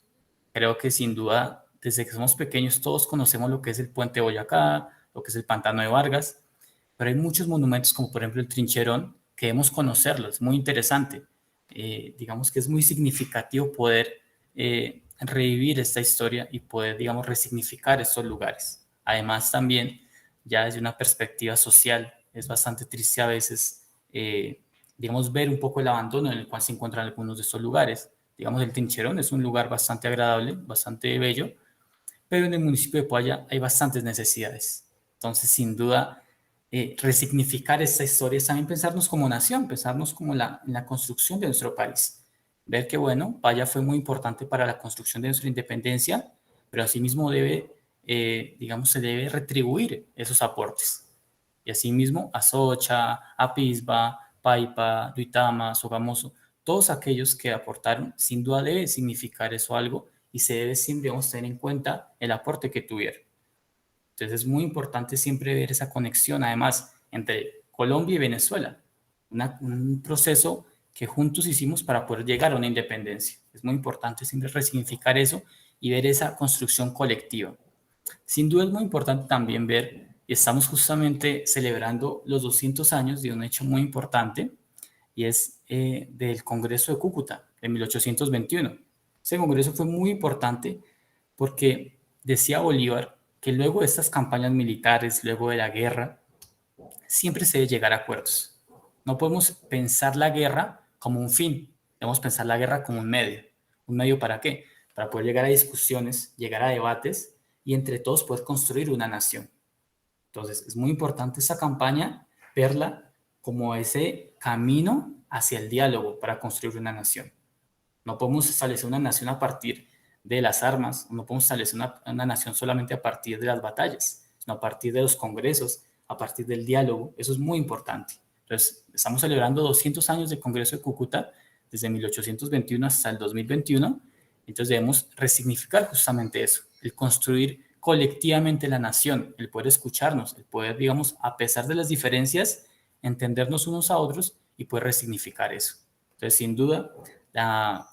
Creo que sin duda, desde que somos pequeños, todos conocemos lo que es el Puente Boyacá, lo que es el Pantano de Vargas, pero hay muchos monumentos como por ejemplo el Trincherón que debemos conocerlo, es muy interesante. Digamos que es muy significativo poder revivir esta historia y poder, digamos, resignificar estos lugares. Además también, ya desde una perspectiva social, es bastante triste a veces, digamos, ver un poco el abandono en el cual se encuentran algunos de estos lugares. Digamos, el Trincherón es un lugar bastante agradable, bastante bello, pero en el municipio de Poaya hay bastantes necesidades. Entonces, sin duda, resignificar esta historia es también pensarnos como nación, pensarnos como en la construcción de nuestro país. Ver que, bueno, Paya fue muy importante para la construcción de nuestra independencia, pero asimismo debe, digamos, se debe retribuir esos aportes. Y asimismo, Azocha, Apisba, Paipa, Duitama, Sogamoso, todos aquellos que aportaron, sin duda debe significar eso algo y se debe siempre tener en cuenta el aporte que tuvieron. Entonces es muy importante siempre ver esa conexión, además, entre Colombia y Venezuela, un proceso que juntos hicimos para poder llegar a una independencia. Es muy importante siempre resignificar eso y ver esa construcción colectiva. Sin duda es muy importante también ver, y estamos justamente celebrando los 200 años de un hecho muy importante, y es del Congreso de Cúcuta, de 1821. Ese congreso fue muy importante porque decía Bolívar que luego de estas campañas militares, luego de la guerra, siempre se debe llegar a acuerdos. No podemos pensar la guerra como un fin, debemos pensar la guerra como un medio. ¿Un medio para qué? Para poder llegar a discusiones, llegar a debates y entre todos poder construir una nación. Entonces, es muy importante esa campaña, verla como ese camino hacia el diálogo para construir una nación. No podemos establecer una nación a partir de las armas, no podemos establecer una nación solamente a partir de las batallas, sino a partir de los congresos, a partir del diálogo. Eso es muy importante. Entonces, estamos celebrando 200 años del Congreso de Cúcuta, desde 1821 hasta el 2021. Entonces, debemos resignificar justamente eso, el construir colectivamente la nación, el poder escucharnos, el poder, digamos, a pesar de las diferencias, entendernos unos a otros y poder resignificar eso. Entonces, sin duda,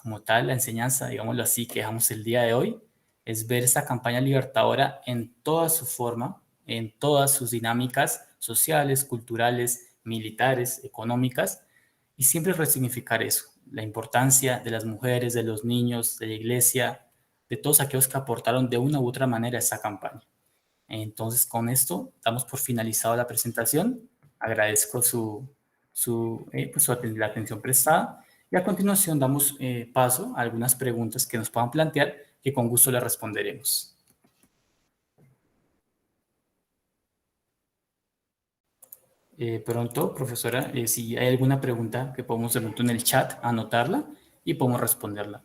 como tal, la enseñanza, digámoslo así, que dejamos el día de hoy, es ver esta campaña libertadora en toda su forma, en todas sus dinámicas sociales, culturales, militares, económicas, y siempre resignificar eso, la importancia de las mujeres, de los niños, de la iglesia, de todos aquellos que aportaron de una u otra manera a esta campaña. Entonces, con esto damos por finalizado la presentación. Agradezco la atención prestada y a continuación damos paso a algunas preguntas que nos puedan plantear que con gusto les responderemos. Pronto, profesora, si hay alguna pregunta que podemos de pronto en el chat anotarla y podemos responderla.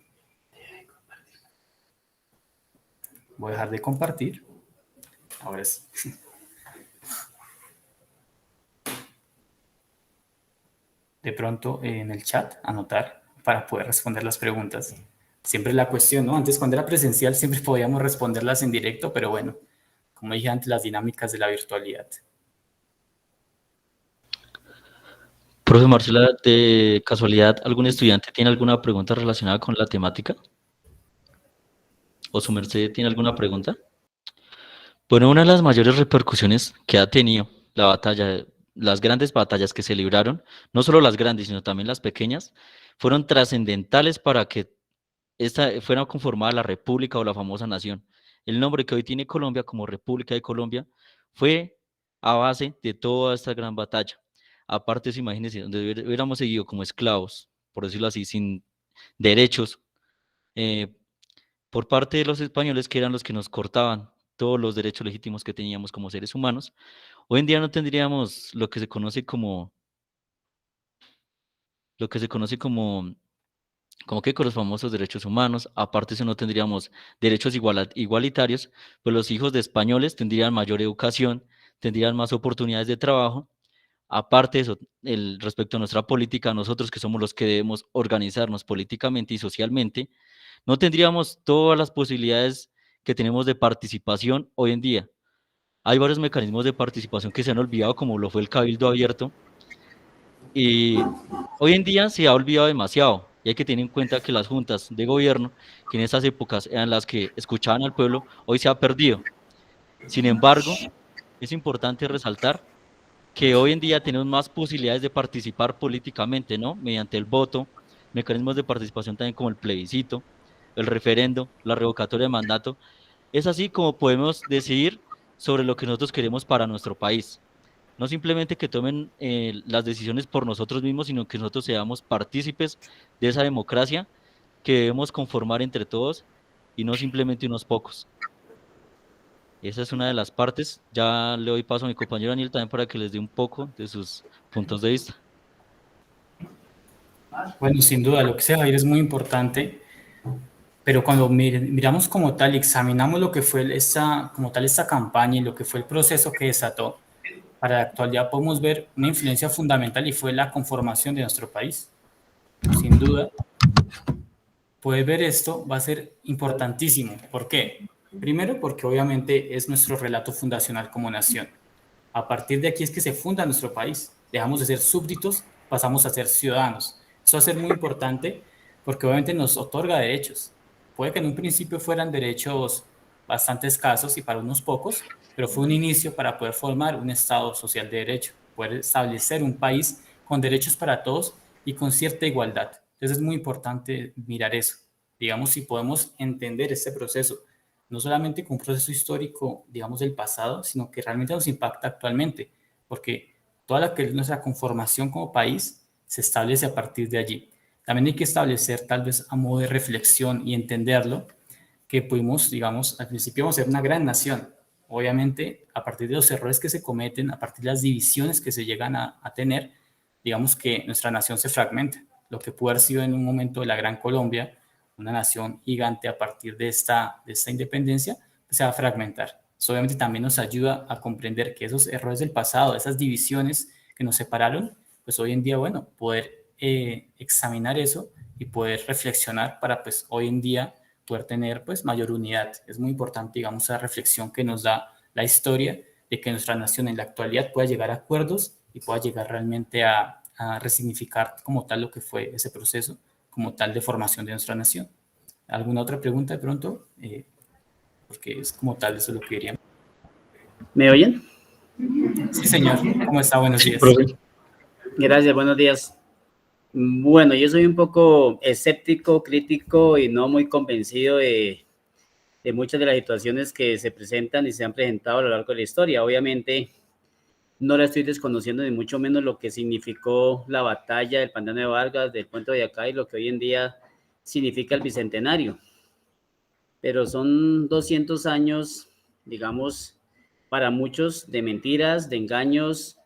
Voy a dejar de compartir. Ahora sí. De pronto en el chat anotar para poder responder las preguntas. Siempre la cuestión, ¿no? Antes cuando era presencial siempre podíamos responderlas en directo, pero bueno, como dije antes, las dinámicas de la virtualidad. Profe Marcela, de casualidad, ¿algún estudiante tiene alguna pregunta relacionada con la temática? ¿O su merced tiene alguna pregunta? Bueno, una de las mayores repercusiones que ha tenido la batalla, las grandes batallas que se libraron, no solo las grandes, sino también las pequeñas, fueron trascendentales para que esta fuera conformada la República o la famosa nación. El nombre que hoy tiene Colombia como República de Colombia fue a base de toda esta gran batalla. Aparte, imagínense, donde hubiéramos seguido como esclavos, por decirlo así, sin derechos, eh, por parte de los españoles, que eran los que nos cortaban todos los derechos legítimos que teníamos como seres humanos, hoy en día no tendríamos lo que se conoce como, lo que se conoce como que con los famosos derechos humanos, aparte eso no tendríamos derechos igualitarios, pues los hijos de españoles tendrían mayor educación, tendrían más oportunidades de trabajo. Aparte de eso, respecto a nuestra política, nosotros que somos los que debemos organizarnos políticamente y socialmente, no tendríamos todas las posibilidades que tenemos de participación hoy en día. Hay varios mecanismos de participación que se han olvidado, como lo fue el cabildo abierto, y hoy en día se ha olvidado demasiado. Y hay que tener en cuenta que las juntas de gobierno, que en esas épocas eran las que escuchaban al pueblo, hoy se ha perdido. Sin embargo, es importante resaltar que hoy en día tenemos más posibilidades de participar políticamente, ¿no? Mediante el voto, mecanismos de participación también como el plebiscito, el referendo, la revocatoria de mandato. Es así como podemos decidir sobre lo que nosotros queremos para nuestro país. No simplemente que tomen las decisiones por nosotros mismos, sino que nosotros seamos partícipes de esa democracia que debemos conformar entre todos y no simplemente unos pocos. Esa es una de las partes. Ya le doy paso a mi compañero Daniel también para que les dé un poco de sus puntos de vista. Bueno, sin duda, lo que se va a ir es muy importante, pero cuando miramos como tal y examinamos lo que fue como tal esta campaña y lo que fue el proceso que desató, para la actualidad podemos ver una influencia fundamental y fue la conformación de nuestro país. Sin duda, poder ver esto va a ser importantísimo. ¿Por qué? Primero, porque obviamente es nuestro relato fundacional como nación. A partir de aquí es que se funda nuestro país. Dejamos de ser súbditos, pasamos a ser ciudadanos. Eso va a ser muy importante porque obviamente nos otorga derechos. Puede que en un principio fueran derechos bastante escasos y para unos pocos, pero fue un inicio para poder formar un Estado social de derecho, poder establecer un país con derechos para todos y con cierta igualdad. Entonces es muy importante mirar eso. Digamos, si podemos entender este proceso no solamente con un proceso histórico, digamos, del pasado, sino que realmente nos impacta actualmente, porque toda la que es nuestra conformación como país se establece a partir de allí. También hay que establecer, tal vez a modo de reflexión y entenderlo, que pudimos, digamos, al principio vamos a ser una gran nación. Obviamente, a partir de los errores que se cometen, a partir de las divisiones que se llegan a tener, digamos que nuestra nación se fragmenta. Lo que pudo haber sido en un momento de la Gran Colombia, una nación gigante a partir de esta independencia, pues se va a fragmentar. Eso obviamente también nos ayuda a comprender que esos errores del pasado, esas divisiones que nos separaron, pues hoy en día, bueno, poder examinar eso y poder reflexionar para pues hoy en día poder tener pues mayor unidad. Es muy importante, digamos, esa reflexión que nos da la historia de que nuestra nación en la actualidad pueda llegar a acuerdos y pueda llegar realmente a resignificar como tal lo que fue ese proceso como tal de formación de nuestra nación. ¿Alguna otra pregunta de pronto? Porque es como tal, eso es lo que diríamos. ¿Me oyen? Sí, señor. ¿Cómo está? Buenos días. Profe. Gracias, buenos días. Bueno, yo soy un poco escéptico, crítico y no muy convencido de muchas de las situaciones que se presentan y se han presentado a lo largo de la historia. Obviamente, no la estoy desconociendo ni mucho menos lo que significó la batalla del Pantano de Vargas, del Puente de Boyacá y lo que hoy en día significa el Bicentenario. Pero son 200 años, digamos, para muchos de mentiras, de engaños,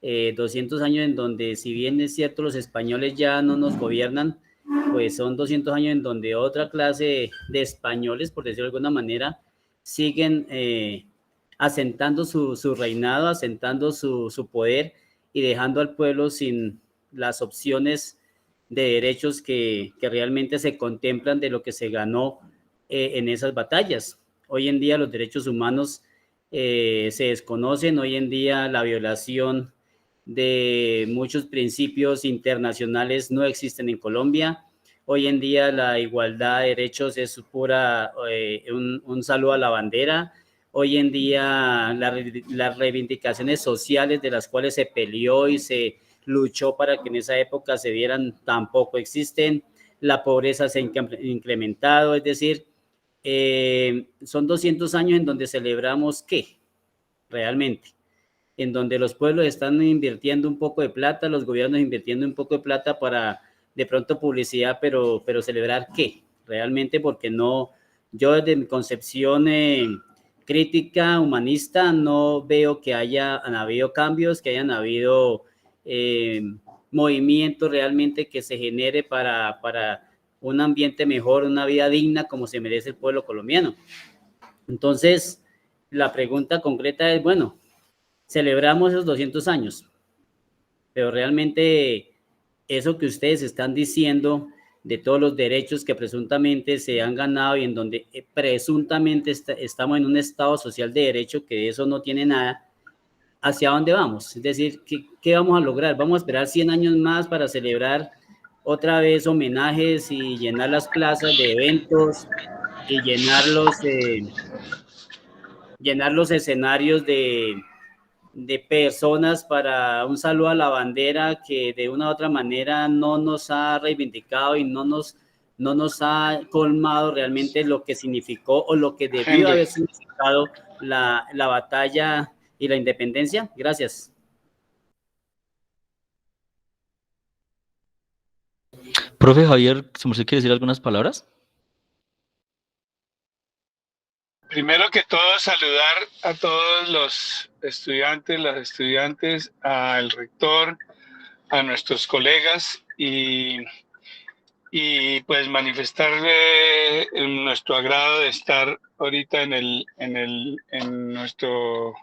200 años en donde, si bien es cierto, los españoles ya no nos gobiernan, pues son 200 años en donde otra clase de españoles, por decirlo de alguna manera, siguen asentando su reinado, asentando su poder y dejando al pueblo sin las opciones de derechos que realmente se contemplan de lo que se ganó en esas batallas. Hoy en día los derechos humanos se desconocen, hoy en día la violación de muchos principios internacionales no existen en Colombia. Hoy en día la igualdad de derechos es pura, un saludo a la bandera. Hoy en día las reivindicaciones sociales de las cuales se peleó y se luchó para que en esa época se dieran tampoco existen. La pobreza se ha incrementado, es decir, son 200 años en donde celebramos ¿qué? Realmente, en donde los pueblos están invirtiendo un poco de plata, los gobiernos invirtiendo un poco de plata para de pronto publicidad, pero celebrar ¿qué? Realmente, porque no, yo desde mi concepción crítica, humanista, no veo que hayan habido cambios, que hayan habido movimientos realmente que se genere para un ambiente mejor, una vida digna como se merece el pueblo colombiano. Entonces, la pregunta concreta es, bueno, celebramos esos 200 años, pero realmente eso que ustedes están diciendo de todos los derechos que presuntamente se han ganado y en donde presuntamente estamos en un estado social de derecho, que eso no tiene nada, ¿hacia dónde vamos? Es decir, ¿qué vamos a lograr? ¿Vamos a esperar 100 años más para celebrar otra vez homenajes y llenar las plazas de eventos y llenar los escenarios de personas para un saludo a la bandera que de una u otra manera no nos ha reivindicado y no nos ha colmado realmente lo que significó o lo que debió haber significado la batalla y la independencia? Gracias. Profe Javier, ¿se me quiere decir algunas palabras? Primero que todo, saludar a todos los estudiantes, las estudiantes, al rector, a nuestros colegas y pues manifestarle nuestro agrado de estar ahorita en nuestro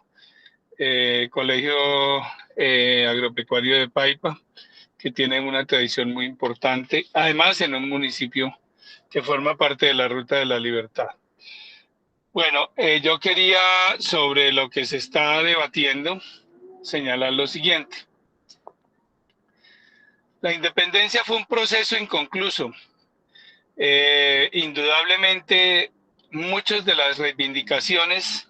colegio agropecuario de Paipa, que tiene una tradición muy importante, además en un municipio que forma parte de la Ruta de la Libertad. Bueno, yo quería, sobre lo que se está debatiendo, señalar lo siguiente. La independencia fue un proceso inconcluso. Indudablemente, muchas de las reivindicaciones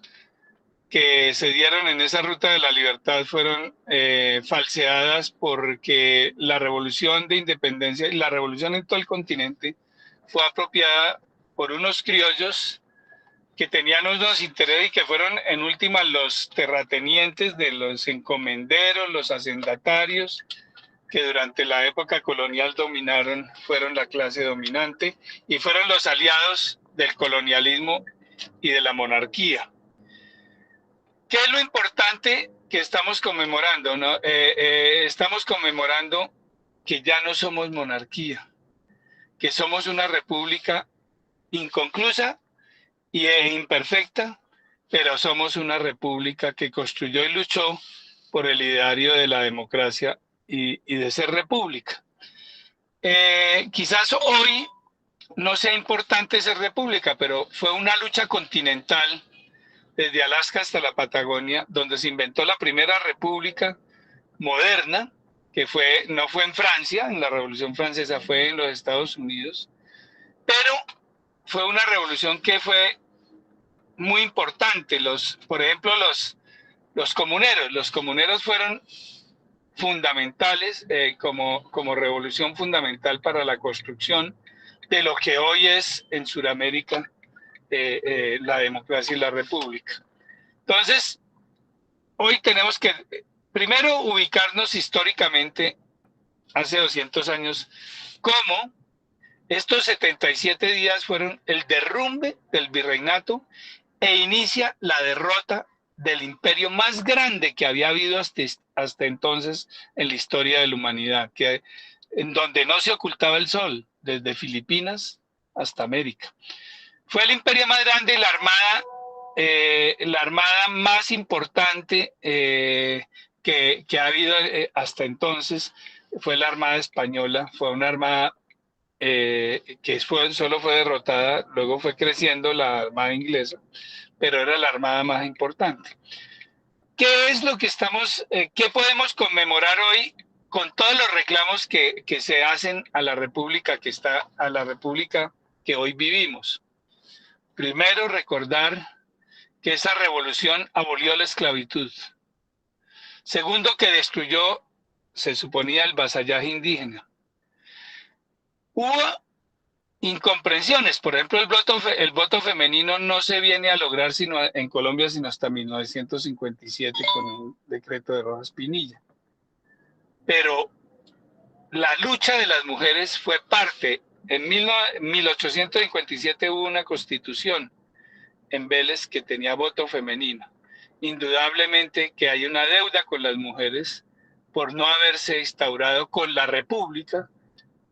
que se dieron en esa Ruta de la Libertad fueron falseadas, porque la revolución de independencia y la revolución en todo el continente fue apropiada por unos criollos que tenían unos intereses y que fueron en última los terratenientes de los encomenderos, los hacendatarios, que durante la época colonial fueron la clase dominante y fueron los aliados del colonialismo y de la monarquía. ¿Qué es lo importante que estamos conmemorando, no? Estamos conmemorando que ya no somos monarquía, que somos una república inconclusa y imperfecta, pero somos una república que construyó y luchó por el ideario de la democracia y de ser república. Quizás hoy no sea importante ser república, pero fue una lucha continental desde Alaska hasta la Patagonia, donde se inventó la primera república moderna, que no fue en Francia, en la Revolución Francesa, fue en los Estados Unidos, pero fue una revolución que fue muy importante. Por ejemplo, los comuneros fueron fundamentales como revolución fundamental para la construcción de lo que hoy es en Sudamérica la democracia y la república. Entonces, hoy tenemos que primero ubicarnos históricamente hace 200 años, cómo estos 77 días fueron el derrumbe del virreinato e inicia la derrota del imperio más grande que había habido hasta entonces en la historia de la humanidad, en donde no se ocultaba el sol, desde Filipinas hasta América. Fue el imperio más grande y la armada más importante que ha habido hasta entonces fue la Armada Española. Fue una armada que solo fue derrotada, luego fue creciendo la Armada Inglesa, pero era la armada más importante. ¿Qué es lo que qué podemos conmemorar hoy con todos los reclamos que se hacen a la república que hoy vivimos? Primero, recordar que esa revolución abolió la esclavitud. Segundo, que destruyó, se suponía, el vasallaje indígena. Hubo incomprensiones. Por ejemplo, el voto femenino no se viene a lograr en Colombia sino hasta 1957 con un decreto de Rojas Pinilla. Pero la lucha de las mujeres fue parte. En 1857 hubo una constitución en Vélez que tenía voto femenino. Indudablemente que hay una deuda con las mujeres por no haberse instaurado con la República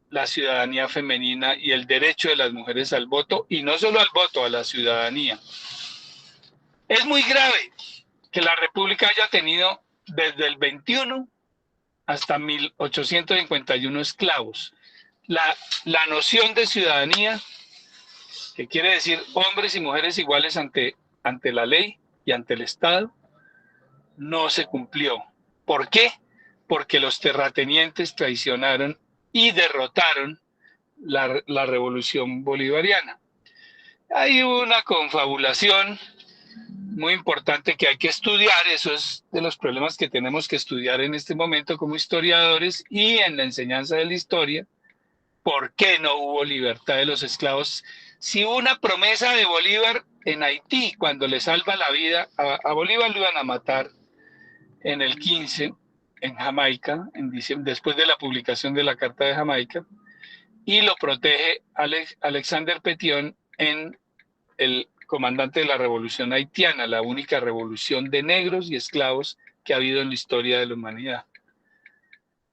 la ciudadanía femenina y el derecho de las mujeres al voto, y no solo al voto, a la ciudadanía. Es muy grave que la República haya tenido desde el 21 hasta 1851 esclavos. La noción de ciudadanía, que quiere decir hombres y mujeres iguales ante la ley y ante el Estado, no se cumplió. ¿Por qué? Porque los terratenientes traicionaron y derrotaron la revolución bolivariana. Hay una confabulación muy importante que hay que estudiar. Eso es de los problemas que tenemos que estudiar en este momento como historiadores y en la enseñanza de la historia. ¿Por qué no hubo libertad de los esclavos? Si hubo una promesa de Bolívar en Haití, cuando le salva la vida, a Bolívar lo iban a matar en el 15, en Jamaica, en diciembre, después de la publicación de la Carta de Jamaica, y lo protege Alexander Petion, el comandante de la revolución haitiana, la única revolución de negros y esclavos que ha habido en la historia de la humanidad.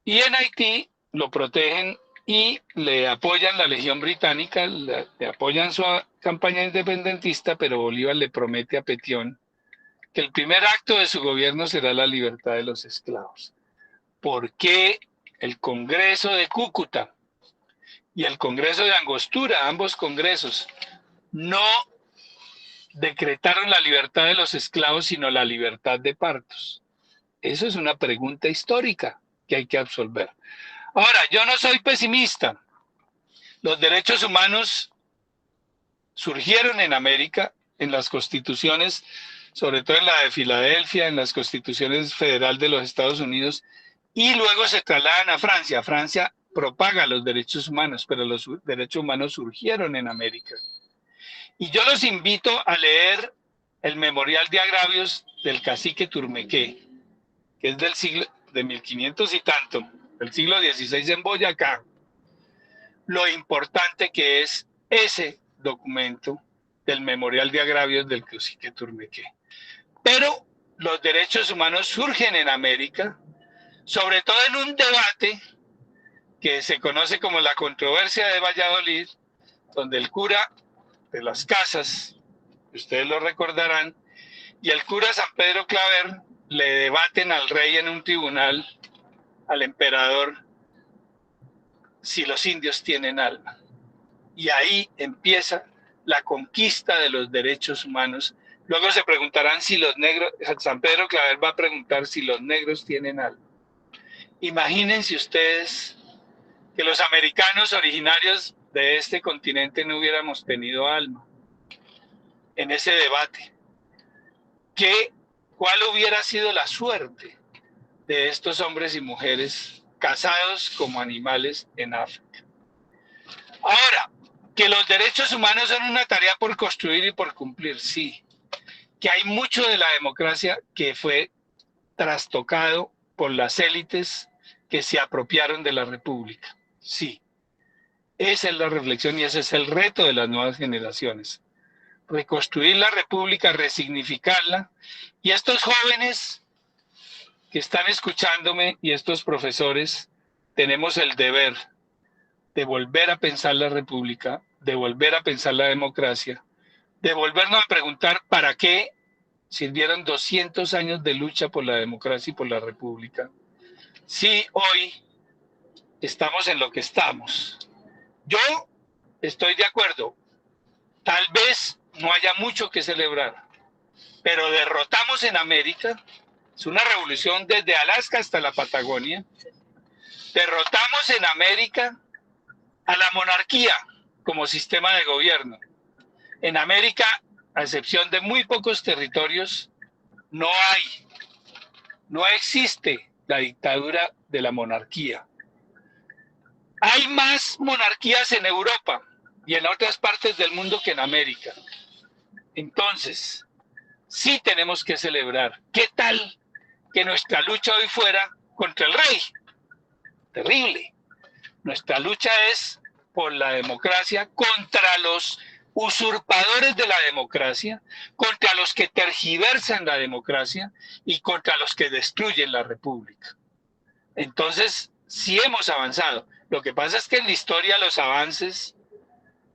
Y en Haití lo protegen y le apoyan la Legión Británica, le apoyan su campaña independentista, pero Bolívar le promete a Petion que el primer acto de su gobierno será la libertad de los esclavos. ¿Por qué el Congreso de Cúcuta y el Congreso de Angostura, ambos congresos, no decretaron la libertad de los esclavos, sino la libertad de partos? Eso es una pregunta histórica que hay que absolver. Ahora, yo no soy pesimista. Los derechos humanos surgieron en América, en las constituciones, sobre todo en la de Filadelfia, en las constituciones federal de los Estados Unidos, y luego se trasladan a Francia. Francia propaga los derechos humanos, pero los derechos humanos surgieron en América. Y yo los invito a leer el Memorial de Agravios del cacique Turmequé, que es del siglo de 1500 y tanto, del siglo XVI en Boyacá. Lo importante que es ese documento del Memorial de Agravios del cacique Turmequé. Pero los derechos humanos surgen en América, sobre todo en un debate que se conoce como la controversia de Valladolid, donde el cura de las Casas, ustedes lo recordarán, y el cura San Pedro Claver le debaten al rey en un tribunal, al emperador, si los indios tienen alma. Y ahí empieza la conquista de los derechos humanos. Luego se preguntarán si los negros, San Pedro Claver va a preguntar si los negros tienen alma. Imagínense ustedes que los americanos originarios de este continente no hubiéramos tenido alma en ese debate. ¿Cuál hubiera sido la suerte de estos hombres y mujeres cazados como animales en África? Ahora, que los derechos humanos son una tarea por construir y por cumplir, sí. Que hay mucho de la democracia que fue trastocado por las élites que se apropiaron de la República, sí. Esa es la reflexión y ese es el reto de las nuevas generaciones. reconstruir la república, resignificarla. Y estos jóvenes que están escuchándome y estos profesores, tenemos el deber de volver a pensar la república, de volver a pensar la democracia, de volvernos a preguntar para qué sirvieron 200 años de lucha por la democracia y por la república. Si hoy estamos en lo que estamos. Yo estoy de acuerdo. Tal vez no haya mucho que celebrar, pero derrotamos en América. Es una revolución desde Alaska hasta la Patagonia. Derrotamos en América a la monarquía como sistema de gobierno. En América, a excepción de muy pocos territorios, no existe la dictadura de la monarquía. Hay más monarquías en Europa y en otras partes del mundo que en América. Entonces, sí tenemos que celebrar. ¿Qué tal que nuestra lucha hoy fuera contra el rey? Terrible. Nuestra lucha es por la democracia, contra los usurpadores de la democracia, contra los que tergiversan la democracia y contra los que destruyen la república. Entonces, sí hemos avanzado. Lo que pasa es que en la historia los avances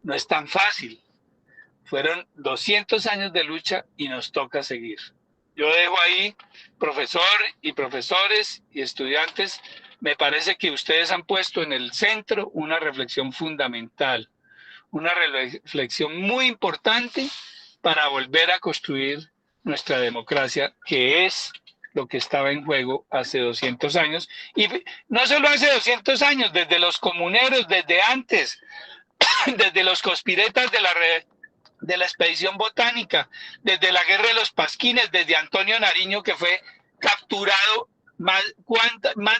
no es tan fácil. Fueron 200 años de lucha y nos toca seguir. Yo dejo ahí, profesor y profesores y estudiantes, me parece que ustedes han puesto en el centro una reflexión fundamental, una reflexión muy importante para volver a construir nuestra democracia, que es lo que estaba en juego hace 200 años. Y no solo hace 200 años, desde los comuneros, desde antes, desde los conspiretas de la expedición botánica, desde la guerra de los Pasquines, desde Antonio Nariño, que fue capturado más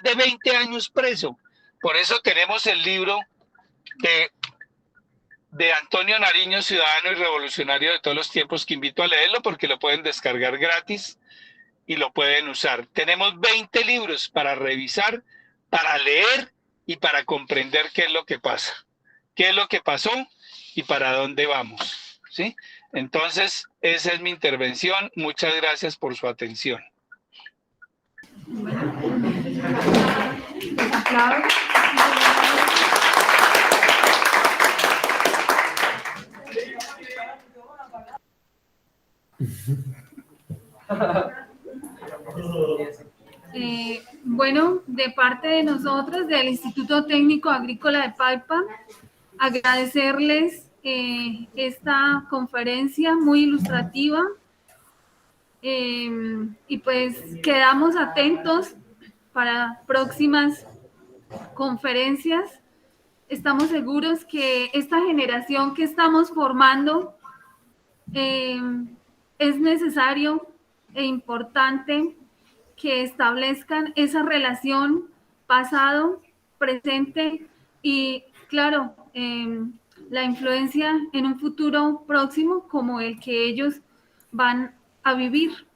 de 20 años preso. Por eso tenemos el libro de Antonio Nariño, ciudadano y revolucionario de todos los tiempos, que invito a leerlo porque lo pueden descargar gratis y lo pueden usar. Tenemos 20 libros para revisar, para leer y para comprender qué es lo que pasa, qué es lo que pasó y para dónde vamos, ¿sí? Entonces, esa es mi intervención. Muchas gracias por su atención. Bueno, de parte de nosotros, del Instituto Técnico Agrícola de Paipa, agradecerles esta conferencia muy ilustrativa y pues quedamos atentos para próximas conferencias. Estamos seguros que esta generación que estamos formando es necesario e importante que establezcan esa relación pasado, presente y, claro, la influencia en un futuro próximo como el que ellos van a vivir.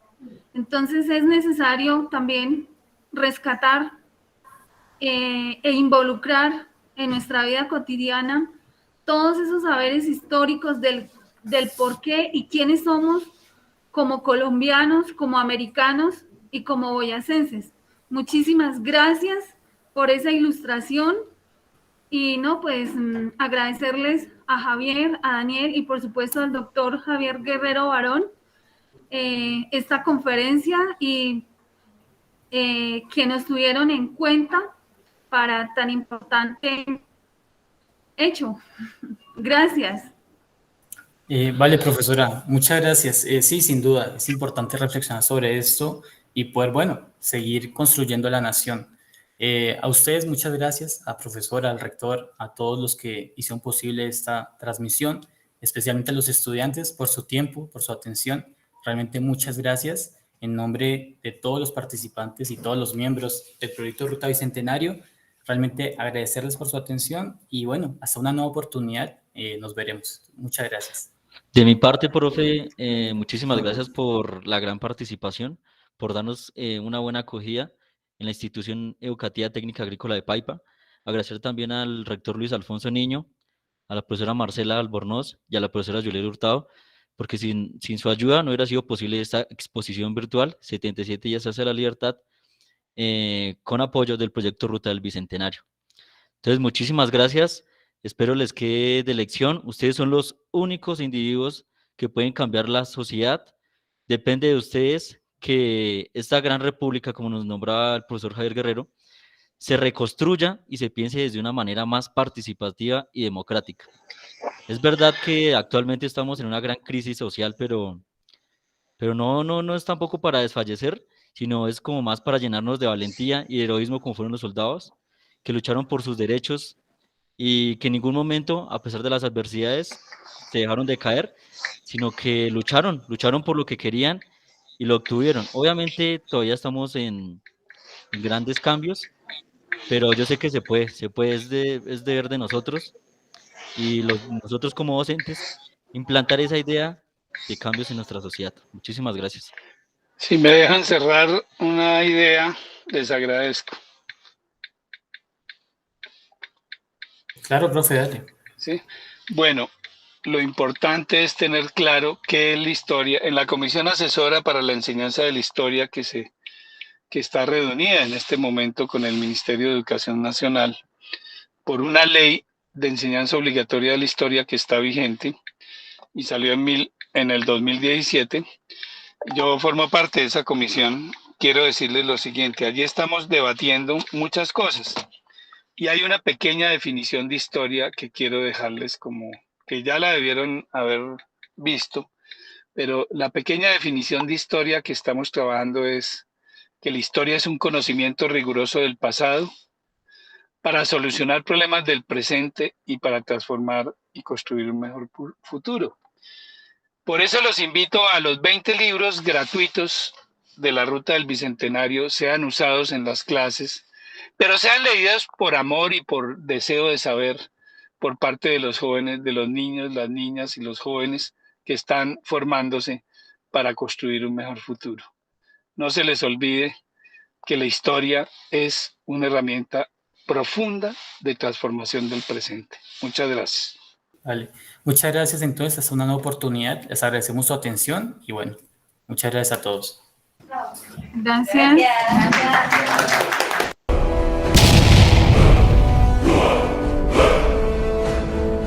Entonces es necesario también rescatar e involucrar en nuestra vida cotidiana todos esos saberes históricos del por qué y quiénes somos como colombianos, como americanos y como boyacenses. Muchísimas gracias por esa ilustración y no, pues agradecerles a Javier, a Daniel y por supuesto al doctor Javier Guerrero Barón esta conferencia y que nos tuvieron en cuenta para tan importante hecho. Gracias. Vale, profesora, muchas gracias. Sí, sin duda, es importante reflexionar sobre esto y poder, bueno, seguir construyendo la nación. A ustedes muchas gracias, a profesora, al rector, a todos los que hicieron posible esta transmisión, especialmente a los estudiantes por su tiempo, por su atención. Realmente muchas gracias. En nombre de todos los participantes y todos los miembros del proyecto Ruta Bicentenario, realmente agradecerles por su atención y bueno, hasta una nueva oportunidad, nos veremos. Muchas gracias. De mi parte, profe, muchísimas gracias por la gran participación, por darnos una buena acogida en la institución educativa técnica agrícola de Paipa. Agradecer también al rector Luis Alfonso Niño, a la profesora Marcela Albornoz y a la profesora Julieta Hurtado porque sin su ayuda no hubiera sido posible esta exposición virtual, 77 días hacia la libertad, con apoyo del proyecto Ruta del Bicentenario. Entonces, muchísimas gracias, espero les quede de lección. Ustedes son los únicos individuos que pueden cambiar la sociedad. Depende de ustedes que esta gran república, como nos nombraba el profesor Javier Guerrero, se reconstruya y se piense desde una manera más participativa y democrática. Es verdad que actualmente estamos en una gran crisis social, pero no es tampoco para desfallecer, sino es como más para llenarnos de valentía y de heroísmo como fueron los soldados que lucharon por sus derechos y que en ningún momento, a pesar de las adversidades, se dejaron de caer, sino que lucharon por lo que querían y lo obtuvieron. Obviamente todavía estamos en grandes cambios, pero yo sé que se puede, es deber de nosotros y nosotros como docentes implantar esa idea de cambios en nuestra sociedad. Muchísimas gracias. Si me dejan cerrar una idea, les agradezco. Claro, profe, dale. ¿Sí? Bueno, lo importante es tener claro qué es la historia. En la Comisión Asesora para la Enseñanza de la Historia que está reunida en este momento con el Ministerio de Educación Nacional por una ley de enseñanza obligatoria de la historia que está vigente y salió en el 2017. Yo formo parte de esa comisión. Quiero decirles lo siguiente, allí estamos debatiendo muchas cosas y hay una pequeña definición de historia que quiero dejarles como que ya la debieron haber visto, pero la pequeña definición de historia que estamos trabajando es que la historia es un conocimiento riguroso del pasado para solucionar problemas del presente y para transformar y construir un mejor futuro. Por eso los invito a los 20 libros gratuitos de la Ruta del Bicentenario sean usados en las clases, pero sean leídos por amor y por deseo de saber por parte de los jóvenes, de los niños, las niñas y los jóvenes que están formándose para construir un mejor futuro. No se les olvide que la historia es una herramienta profunda de transformación del presente. Muchas gracias. Vale. Muchas gracias entonces, hasta una nueva oportunidad. Les agradecemos su atención y bueno, muchas gracias a todos. Gracias.